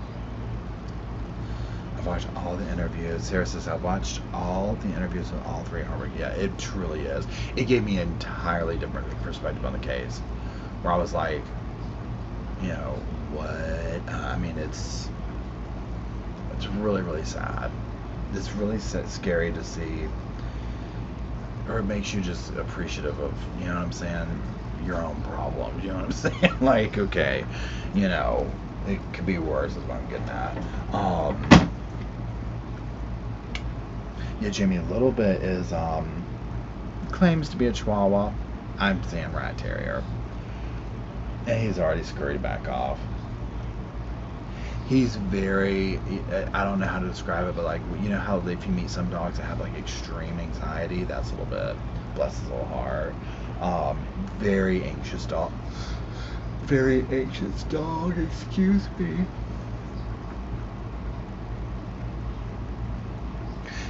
I've watched all the interviews. Sarah says, I've watched all the interviews with all three Harvard. Yeah, it truly is. It gave me an entirely different perspective on the case. Where I was like, you know, what? I mean, it's really, really sad. It's really scary to see. Or it makes you just appreciative of, you know what I'm saying, your own problems, you know what I'm saying? Like, okay, you know, it could be worse is what I'm getting at. Yeah, Jimmy, a little bit is, claims to be a Chihuahua. I'm saying rat terrier. And he's already scurried back off. He's very, I don't know how to describe it, but like, you know how if you meet some dogs that have like extreme anxiety, that's a little bit, bless his little heart. Very anxious dog. Very anxious dog, excuse me.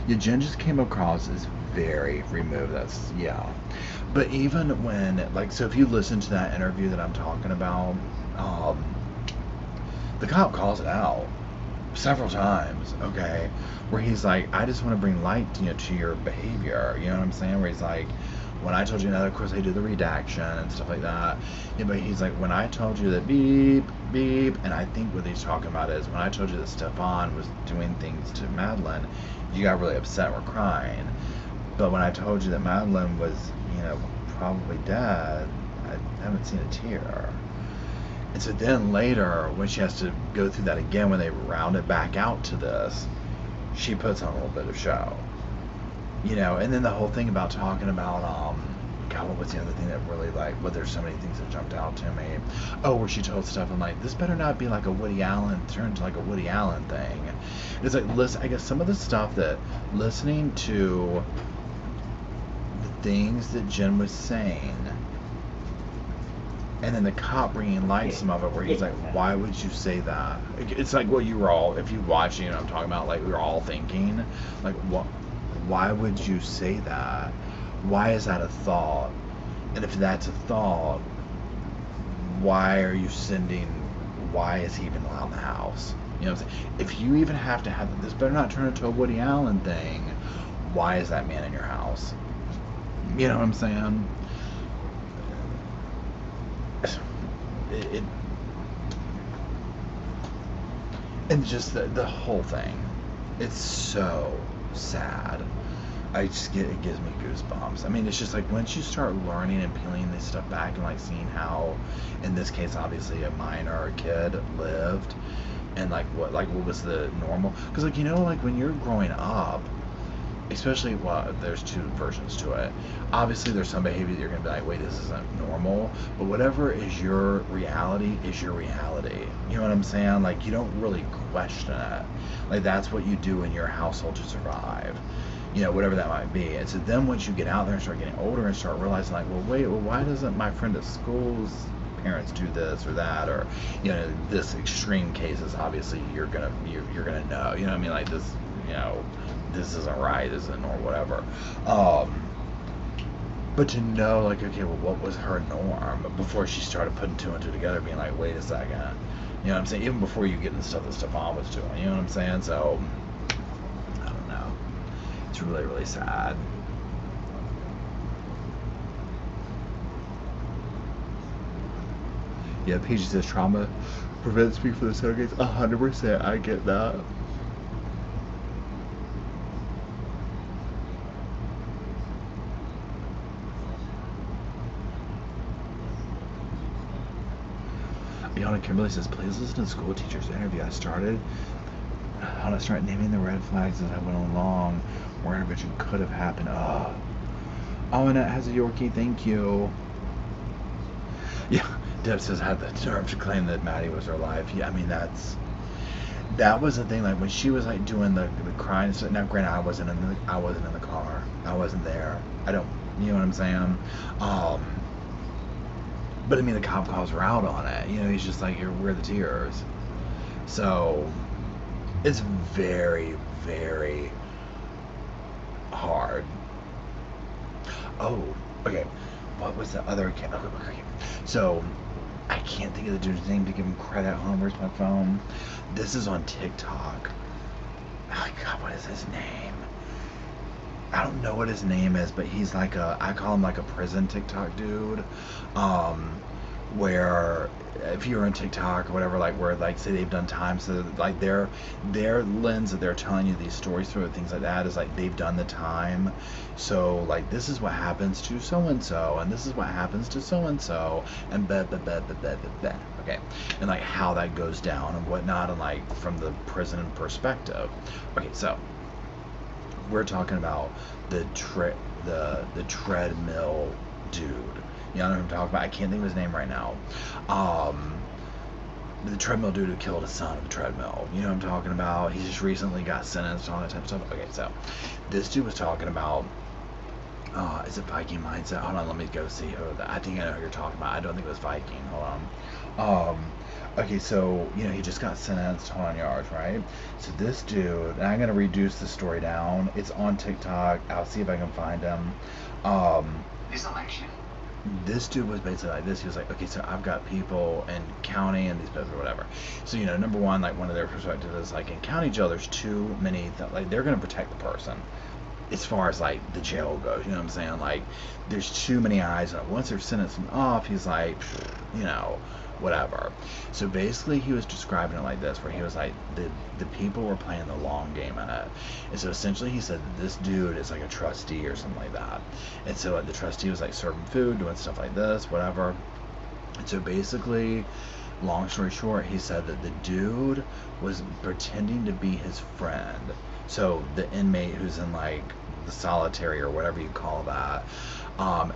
Yeah, Jen just came across as very removed. That's, yeah. But even when, like, so if you listen to that interview that I'm talking about, the cop calls it out several times, okay? Where he's like, I just want to bring light, to your behavior. You know what I'm saying? Where he's like, when I told you that, of course, they do the redaction and stuff like that. Yeah, but he's like, when I told you that beep, beep, and I think what he's talking about is when I told you that Stefan was doing things to Madeline, you got really upset and were crying. But when I told you that Madeline was, probably dead, I haven't seen a tear. And so then later, when she has to go through that again, when they round it back out to this, she puts on a little bit of show. And then the whole thing about talking about, God, what was the other thing that really, like, well, there's so many things that jumped out to me. Oh, where she told stuff, I'm like, this better not be like a Woody Allen, turn to like a Woody Allen thing. It's like, listen, I guess some of the stuff that, listening to the things that Jen was saying, and then the cop bringing light some of it, where he's like, why would you say that? It's like what you were all, if you watch, I'm talking about, like, we were all thinking, like, what? Why would you say that? Why is that a thought? And if that's a thought, why are you why is he even allowed in the house? You know what I'm saying? If you even have to have, this better not turn into a Woody Allen thing, why is that man in your house? You know what I'm saying? And just the whole thing, it's so sad. It gives me goosebumps. I mean, it's just like once you start learning and peeling this stuff back and like seeing how, in this case, obviously a minor, a kid lived, and like what was the normal? Because like when you're growing up, especially, well, there's two versions to it. Obviously, there's some behavior that you're gonna be like, wait, this isn't normal. But whatever is your reality is your reality. You know what I'm saying? Like, you don't really question it. Like, that's what you do in your household to survive. Whatever that might be. And so then once you get out there and start getting older and start realizing, like, well, why doesn't my friend at school's parents do this or that, or this extreme cases, obviously you're gonna know. You know what I mean? Like this, this isn't right, this isn't, or whatever. But to know, like, okay, well, what was her norm before she started putting two and two together, being like, wait a second, you know what I'm saying? Even before you get into stuff that Stefan was doing, you know what I'm saying? So, I don't know. It's really, really sad. Yeah, PG says trauma prevents me from the surrogates. 100%, I get that. Yana Kimberly says, please listen to the school teacher's interview. I started naming the red flags as I went along where intervention could have happened. Oh, Annette has a Yorkie, thank you. Yeah, Deb says, I had the nerve to claim that Maddie was her life. Yeah, I mean, that was the thing, like, when she was, like, doing the crying stuff. Now, granted, I wasn't in the car. I wasn't there. You know what I'm saying? But I mean, the cop calls her out on it. He's just like, where are the tears? So, it's very, very hard. Oh, okay. What was the other cat? Okay. So, I can't think of the dude's name to give him credit. Hold on, where's my phone? This is on TikTok. Oh my God, what is his name? I don't know what his name is, but he's like I call him like a prison TikTok dude. Where if you're on TikTok or whatever, like where like say they've done time, so like their lens that they're telling you these stories through and things like that is like they've done the time. So like this is what happens to so and so, and this is what happens to so and so, and blah blah blah blah blah blah blah. Okay, and like how that goes down and whatnot, and like from the prison perspective. Okay, so we're talking about the treadmill dude. You know what I'm talking about? I can't think of his name right now. the treadmill dude who killed his son on the treadmill. You know what I'm talking about? He just recently got sentenced, all that type of stuff. Okay, so this dude was talking about, is it Viking Mindset? Hold on, let me go see who. I think I know who you're talking about. I don't think it was Viking. Hold on. Okay, so, you know, he just got sentenced. Hold on, yards, right? So this dude, and I'm going to reduce the story down. It's on TikTok. I'll see if I can find him. This election. This dude was basically like this. He was like, okay, so I've got people in county and these people or whatever. So, you know, number one, like one of their perspectives is like in county jail, there's too many, like they're going to protect the person as far as like the jail goes. You know what I'm saying? Like there's too many eyes on it. Once they're sentencing off, he's like, you know, whatever. So basically he was describing it like this, where he was like, the people were playing the long game in it. And so essentially he said that this dude is like a trustee or something like that. And so like, the trustee was like serving food, doing stuff like this, whatever. And so basically, long story short, he said that the dude was pretending to be his friend. So the inmate who's in like the solitary or whatever you call that,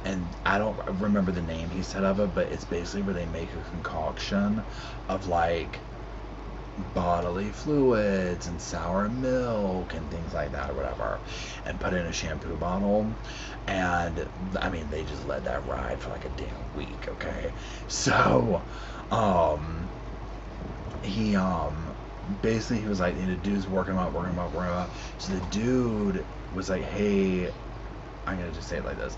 and I don't remember the name he said of it, but it's basically where they make a concoction of like bodily fluids and sour milk and things like that or whatever, and put it in a shampoo bottle. And I mean, they just let that ride for like a damn week. Okay, so he basically he was like, the dude's working him out. So the dude was like, hey, I'm gonna just say it like this.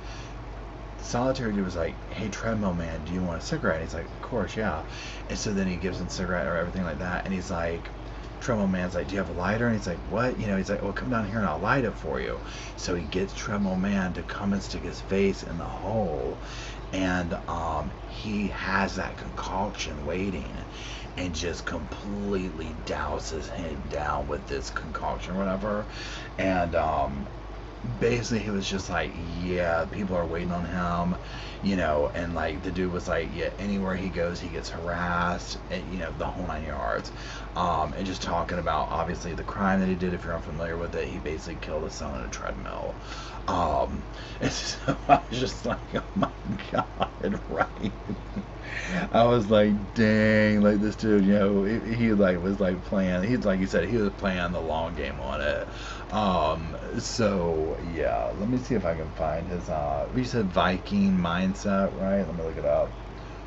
Solitary dude was like, hey, treadmill man, do you want a cigarette? And he's like, of course, yeah. And so then he gives him a cigarette or everything like that, and he's like, treadmill man's like, do you have a lighter? And he's like, what? You know, he's like, well, come down here and I'll light it for you. So he gets treadmill man to come and stick his face in the hole, and he has that concoction waiting, and just completely douses him down with this concoction or whatever. And basically he was just like, yeah, people are waiting on him, you know. And like the dude was like, yeah, anywhere he goes he gets harassed, and you know, the whole 9 yards. And just talking about obviously the crime that he did. If you're unfamiliar with it, he basically killed his son on a treadmill. And so I was just like, oh my god, right? I was like, dang, like this dude, you know, he like was like playing, he's like you said, he was playing the long game on it. So yeah, let me see if I can find his you said Viking Mindset, right? Let me look it up.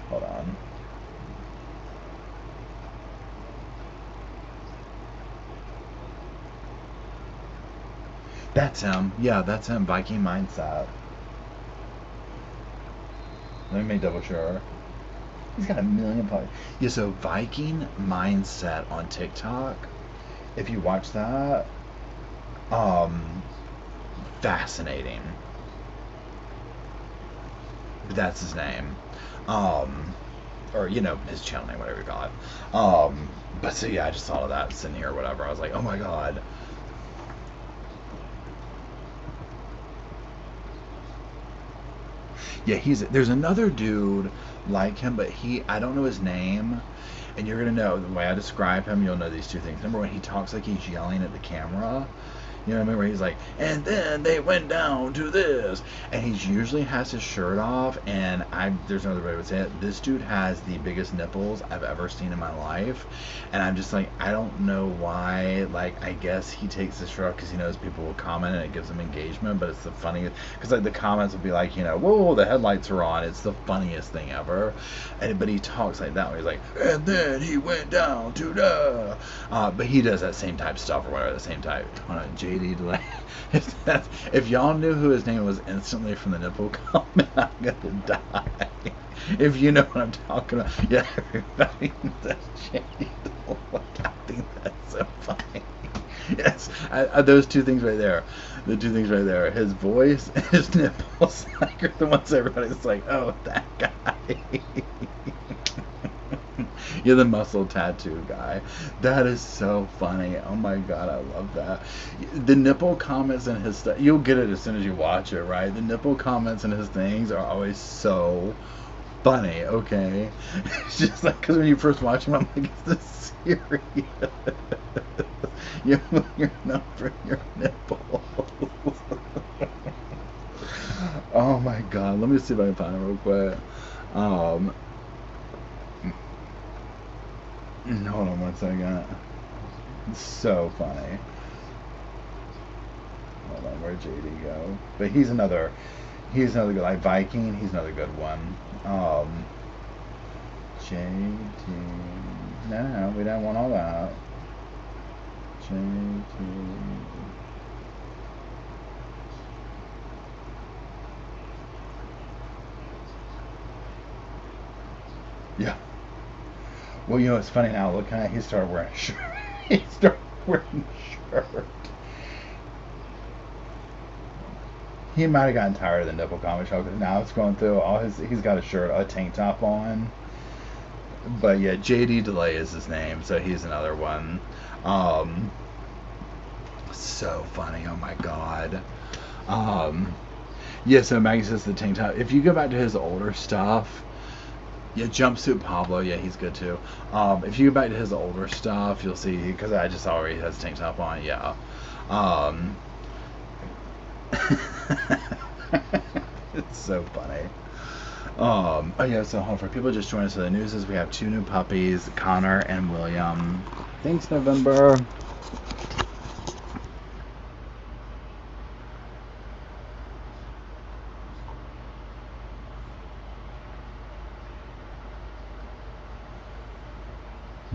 Hold on. That's him. Yeah, that's him. Viking Mindset. Let me make double sure. He's got 1 million followers. Yeah, so Viking Mindset on TikTok. If you watch that, fascinating. But that's his name. Or you know, his channel name, whatever you call it. But so yeah, I just thought of that sitting here or whatever. I was like, oh my god. Yeah, there's another dude like him, but I don't know his name, and you're gonna know the way I describe him. You'll know these two things. Number one, he talks like he's yelling at the camera. You know what I mean? Where he's like, and then they went down to this, and he usually has his shirt off, and there's no other way to say it. This dude has the biggest nipples I've ever seen in my life, and I'm just like, I don't know why. Like, I guess he takes the shirt off because he knows people will comment and it gives him engagement. But it's the funniest, because like the comments will be like, you know, whoa, the headlights are on. It's the funniest thing ever. But he talks like that, where he's like, and then he went down to the. But he does that same type of stuff or whatever, the same type. JD delay. If y'all knew who his name was instantly from the nipple comment, I'm gonna die. If you know what I'm talking about. Yeah, everybody does JD delay. I think that's so funny. Yes, those two things right there. The two things right there. His voice and his nipples like, are the ones everybody's like, oh, that guy. You're the muscle tattoo guy. That is so funny. Oh my god, I love that. The nipple comments in his stuff, you'll get it as soon as you watch it, right? The nipple comments in his things are always so funny, okay? It's just like, because when you first watch him, I'm like, is this serious? You move your number, your nipple. Oh my god, let me see if I can find it real quick. Hold on one second. It's so funny. Hold on, where'd JD go? But he's another good, like Viking, he's another good one. JD. No, we don't want all that. JD. Yeah. Well, you know, it's funny now. Look, he started wearing a shirt. He started wearing a shirt. He might have gotten tired of the nipple comic show because now it's going through all his. He's got a shirt, a tank top on. But yeah, JD Delay is his name, so he's another one. So funny. Oh my god. Yeah. So Maggie says the tank top. If you go back to his older stuff. Yeah, Jumpsuit Pablo, yeah, he's good too. If you go back to his older stuff, you'll see, because I just saw where he has a tank top on, yeah. It's so funny. Oh yeah, so for people just joining us, so the news is we have 2 new puppies, Connor and William. Thanks, November.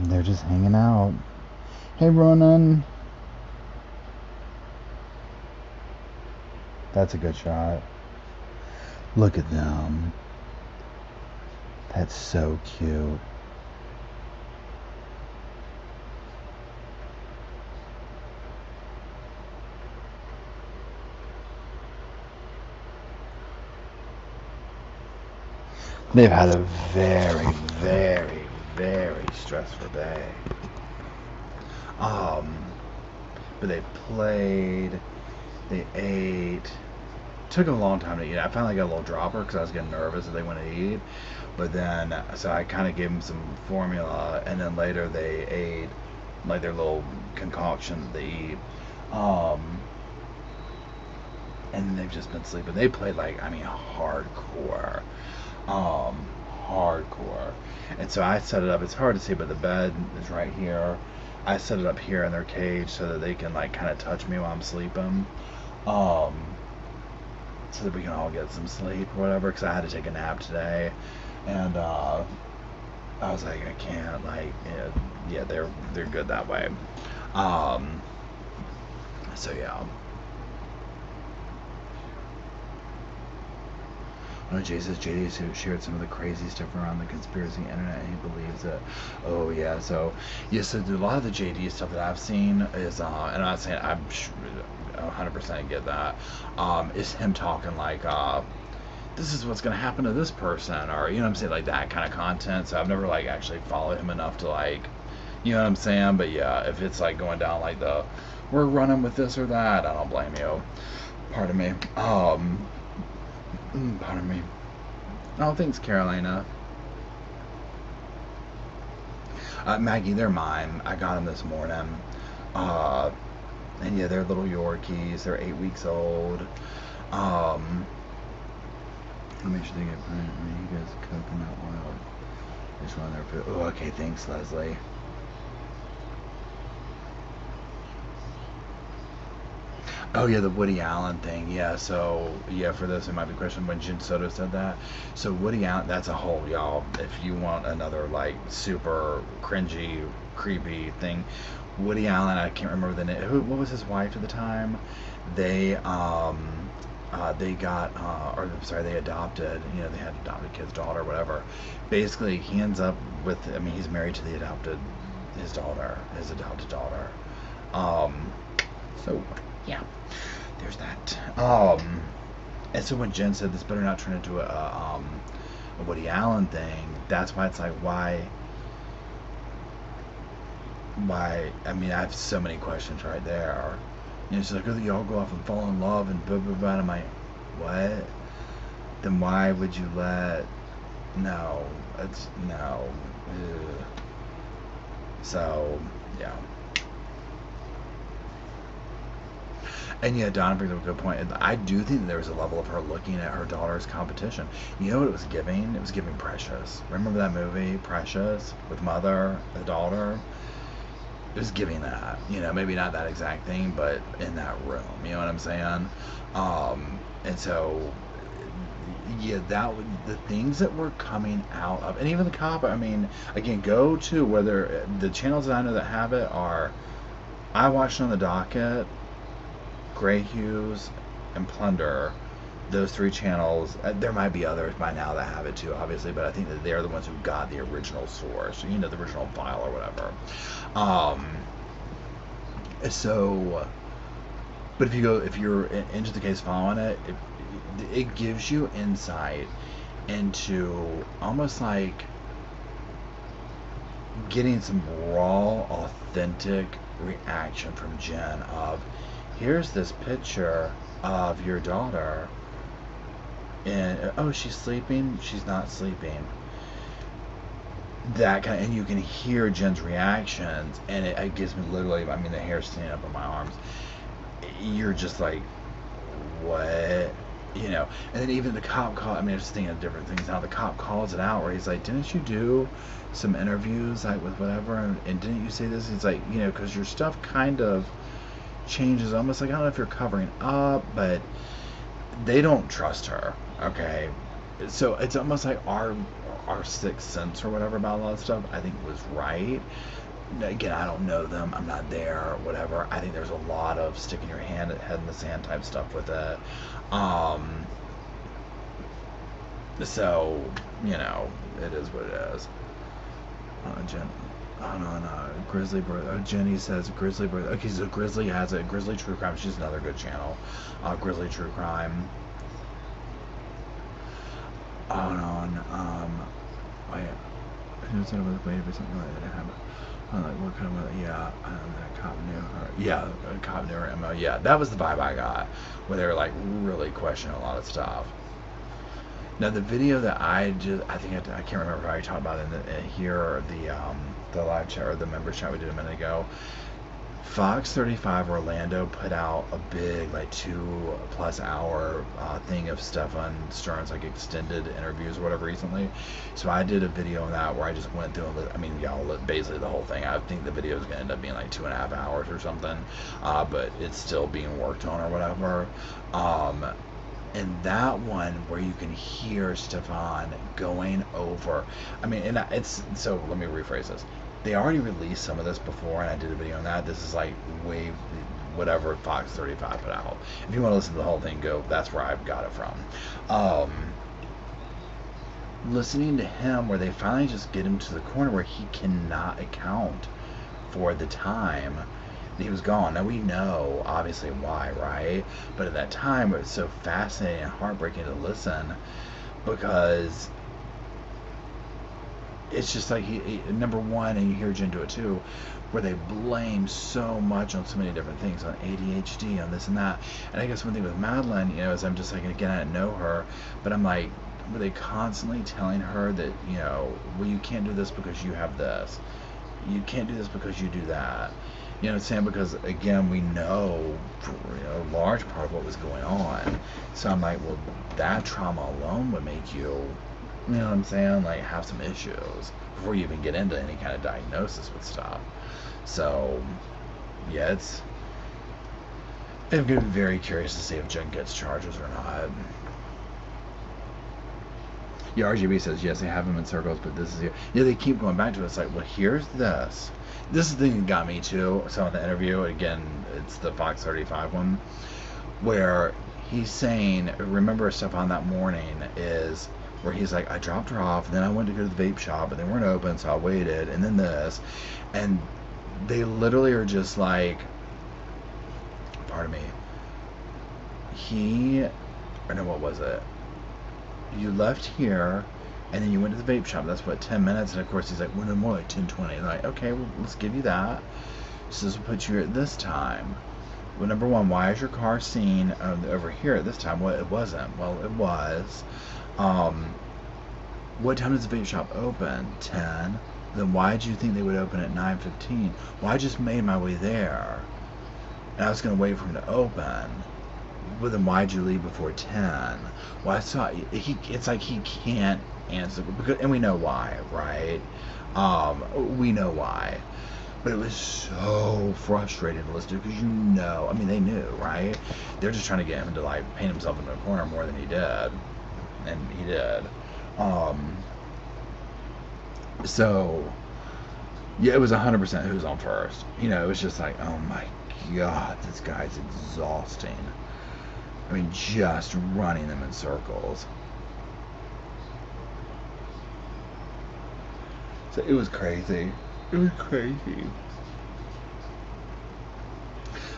They're just hanging out. Hey, Ronan. That's a good shot. Look at them. That's so cute. They've had a very, very, very stressful day. But they played, they ate. Took them a long time to eat. I finally got a little dropper because I was getting nervous that they went to eat. But then, so I kind of gave them some formula, and then later they ate like their little concoction that they eat. And they've just been sleeping. They played like, I mean, hardcore. Hardcore. And so I set it up. It's hard to see, but the bed is right here. I set it up here in their cage so that they can like kind of touch me while I'm sleeping. So that we can all get some sleep or whatever, because I had to take a nap today. And I was like, I can't, like, yeah, they're good that way. So yeah. Jay says JD shared some of the crazy stuff around the conspiracy internet, and he believes it. Oh yeah, so so a lot of the JD stuff that I've seen is, and I'm not saying I'm 100% get that, is him talking like, this is what's gonna happen to this person, or you know what I'm saying, like that kind of content. So I've never like actually followed him enough to like, you know what I'm saying. But yeah, if it's like going down like the we're running with this or that, I don't blame you. Pardon me. Pardon me. Oh, thanks, Carolina. Maggie, they're mine. I got them this morning. And yeah, they're little Yorkies. They're 8 weeks old. Let me make sure they get print. You guys coconut oil. Just run their food. Oh, okay. Thanks, Leslie. Oh yeah, the Woody Allen thing. Yeah, so yeah, for those who might be questioning when Madeline Soto said that. So Woody Allen, that's a whole, y'all. If you want another like super cringy, creepy thing, Woody Allen. I can't remember the name. What was his wife at the time? They got, or I'm sorry, they adopted. You know, they had adopted kid's daughter, or whatever. Basically, he ends up with. I mean, he's married to his adopted daughter. So. Yeah, there's that. And so when Jen said this better not turn into a Woody Allen thing, that's why it's like, why? I mean, I have so many questions right there. You know, she's like, oh, y'all go off and fall in love and blah blah blah. And I'm like, what? Then why would you let? No, it's no. Ugh. So yeah. And yeah, Donna brings up a good point. And I do think that there was a level of her looking at her daughter's competition. You know what it was giving? It was giving Precious. Remember that movie, Precious, with mother, the daughter? It was giving that. You know, maybe not that exact thing, but in that room. You know what I'm saying? And so, yeah, the things that were coming out of, and even the cop. I mean, again, go to whether the channels that I know that have it are. I watched on the docket, Grey Hughes, and Plunder. Those 3 channels. There might be others by now that have it too, obviously, but I think that they're the ones who got the original source. You know, the original file or whatever. So, but if you're into the case following it, it gives you insight into almost like getting some raw, authentic reaction from Jen of, here's this picture of your daughter, and oh, she's sleeping, she's not sleeping. That kind of, and you can hear Jen's reactions, and it gives me literally, I mean, the hair standing up on my arms. You're just like, what? You know, and then even the cop call. I mean, I'm just thinking of different things now. The cop calls it out where he's like, "Didn't you do some interviews like with whatever? And didn't you say this?" He's like, you know, because your stuff kind of changes. Almost like, I don't know if you're covering up, but they don't trust her. Okay, so it's almost like our sixth sense or whatever about a lot of stuff. I think was right. Again, I don't know them. I'm not there. Whatever. I think there's a lot of sticking your head in the sand type stuff with it. So, you know, it is what it is. Jen, no, Grizzly Brother. Jenny says Grizzly Brother. Okay, so Grizzly has it. Grizzly True Crime. She's another good channel. Grizzly True Crime. Oh yeah. Who said it was waiting for something like that to happen? Like what kind of, yeah, that cop knew her. Yeah, a cop knew her MO. Yeah, that was the vibe I got, where they were like really questioning a lot of stuff. Now the video that I think I can't remember if I already talked about it in here or the live chat or the member chat we did a minute ago. Fox 35 Orlando put out a big, like 2+ hour thing of Stefan Stern's like extended interviews or whatever recently. So I did a video on that where I just went through, I mean, y'all, basically the whole thing. I think the video is going to end up being like 2.5 hours or something, but it's still being worked on or whatever. And that one where you can hear Stefan going over, I mean, and it's, so let me rephrase this. They already released some of this before, and I did a video on that. This is like way, whatever Fox 35 put out. If you want to listen to the whole thing, go, that's where I've got it from. Listening to him, where they finally just get him to the corner where he cannot account for the time that he was gone. Now we know, obviously, why, right? But at that time, it was so fascinating and heartbreaking to listen, because it's just like he number one, and you hear Jen do it too, where they blame so much on so many different things, on ADHD, on this and that. And I guess one thing with Madeline, you know, is I'm just like, again, I didn't know her, but I'm like, were they constantly telling her that, you know, well, you can't do this because you have this, you can't do this because you do that, you know what I'm saying? Because again, we know, you know, a large part of what was going on. So I'm like, well, that trauma alone would make you, you know what I'm saying, like have some issues before you even get into any kind of diagnosis with stuff. So yeah, I'm gonna be very curious to see if Jen gets charges or not. Yeah, RGB says yes, they have them in circles, but this is here. Yeah, they keep going back to it. It's like, well, here's this. This is the thing that got me too. So in the interview, again, it's the Fox 35 one, where he's saying, remember stuff on that morning is where he's like, I dropped her off, and then I went to go to the vape shop, but they weren't open, so I waited, and then this. And they literally are just like, pardon me, what was it? You left here, and then you went to the vape shop. That's what, 10 minutes? And of course he's like, well, no more, like 10, 20. And like, okay, well, let's give you that. So this will put you at this time. Well, number one, why is your car seen over here at this time? Well, it wasn't. Well, it was. What time does the vape shop open? 10. Then why did you think they would open at 9:15? Well, I just made my way there. and I was gonna wait for him to open. But then why'd you leave before 10? Well, I saw it's like he can't answer, because, and we know why, right? We know why. But it was so frustrating to listen to, because I mean, they knew, right? They're just trying to get him to like paint himself into a corner more than he did, and he did. So yeah, it was 100% who's on first. It was just like, oh my god, this guy's exhausting. I mean, just running them in circles. So it was crazy. It was crazy.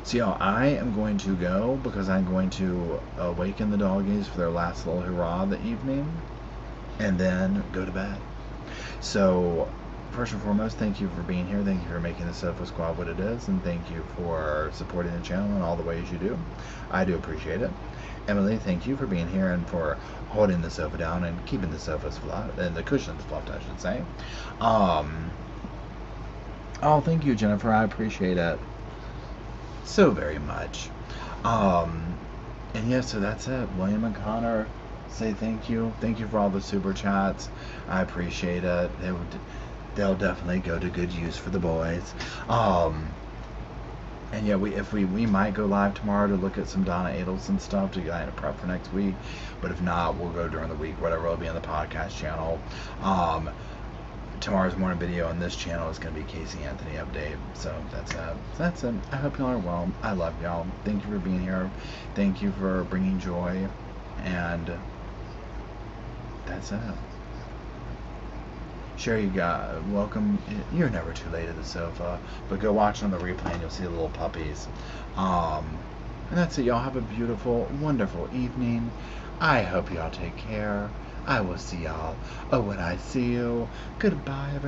So y'all, I am going to go, because I'm going to awaken the doggies for their last little hurrah the evening, and then go to bed. So first and foremost, thank you for being here. Thank you for making the Sofa Squad what it is, and thank you for supporting the channel in all the ways you do. I do appreciate it. Emily, thank you for being here and for holding the sofa down and keeping the sofas fluffed, and the cushions fluffed, I should say. Oh, thank you, Jennifer. I appreciate it so very much. And yeah, so that's it. William and Connor say thank you. Thank you for all the super chats. I appreciate it. They'll definitely go to good use for the boys. And yeah, we might go live tomorrow to look at some Donna Adelson stuff to get a prep for next week. But if not, we'll go during the week. Whatever will be on the podcast channel. Tomorrow's morning video on this channel is going to be Casey Anthony update. So that's it. I hope y'all are well. I love y'all. Thank you for being here. Thank you for bringing joy. And that's it. Sherry, welcome. You're never too late at the sofa, but go watch on the replay and you'll see the little puppies. And that's it. Y'all have a beautiful, wonderful evening. I hope y'all take care. I will see y'all when I see you. Goodbye, everyone.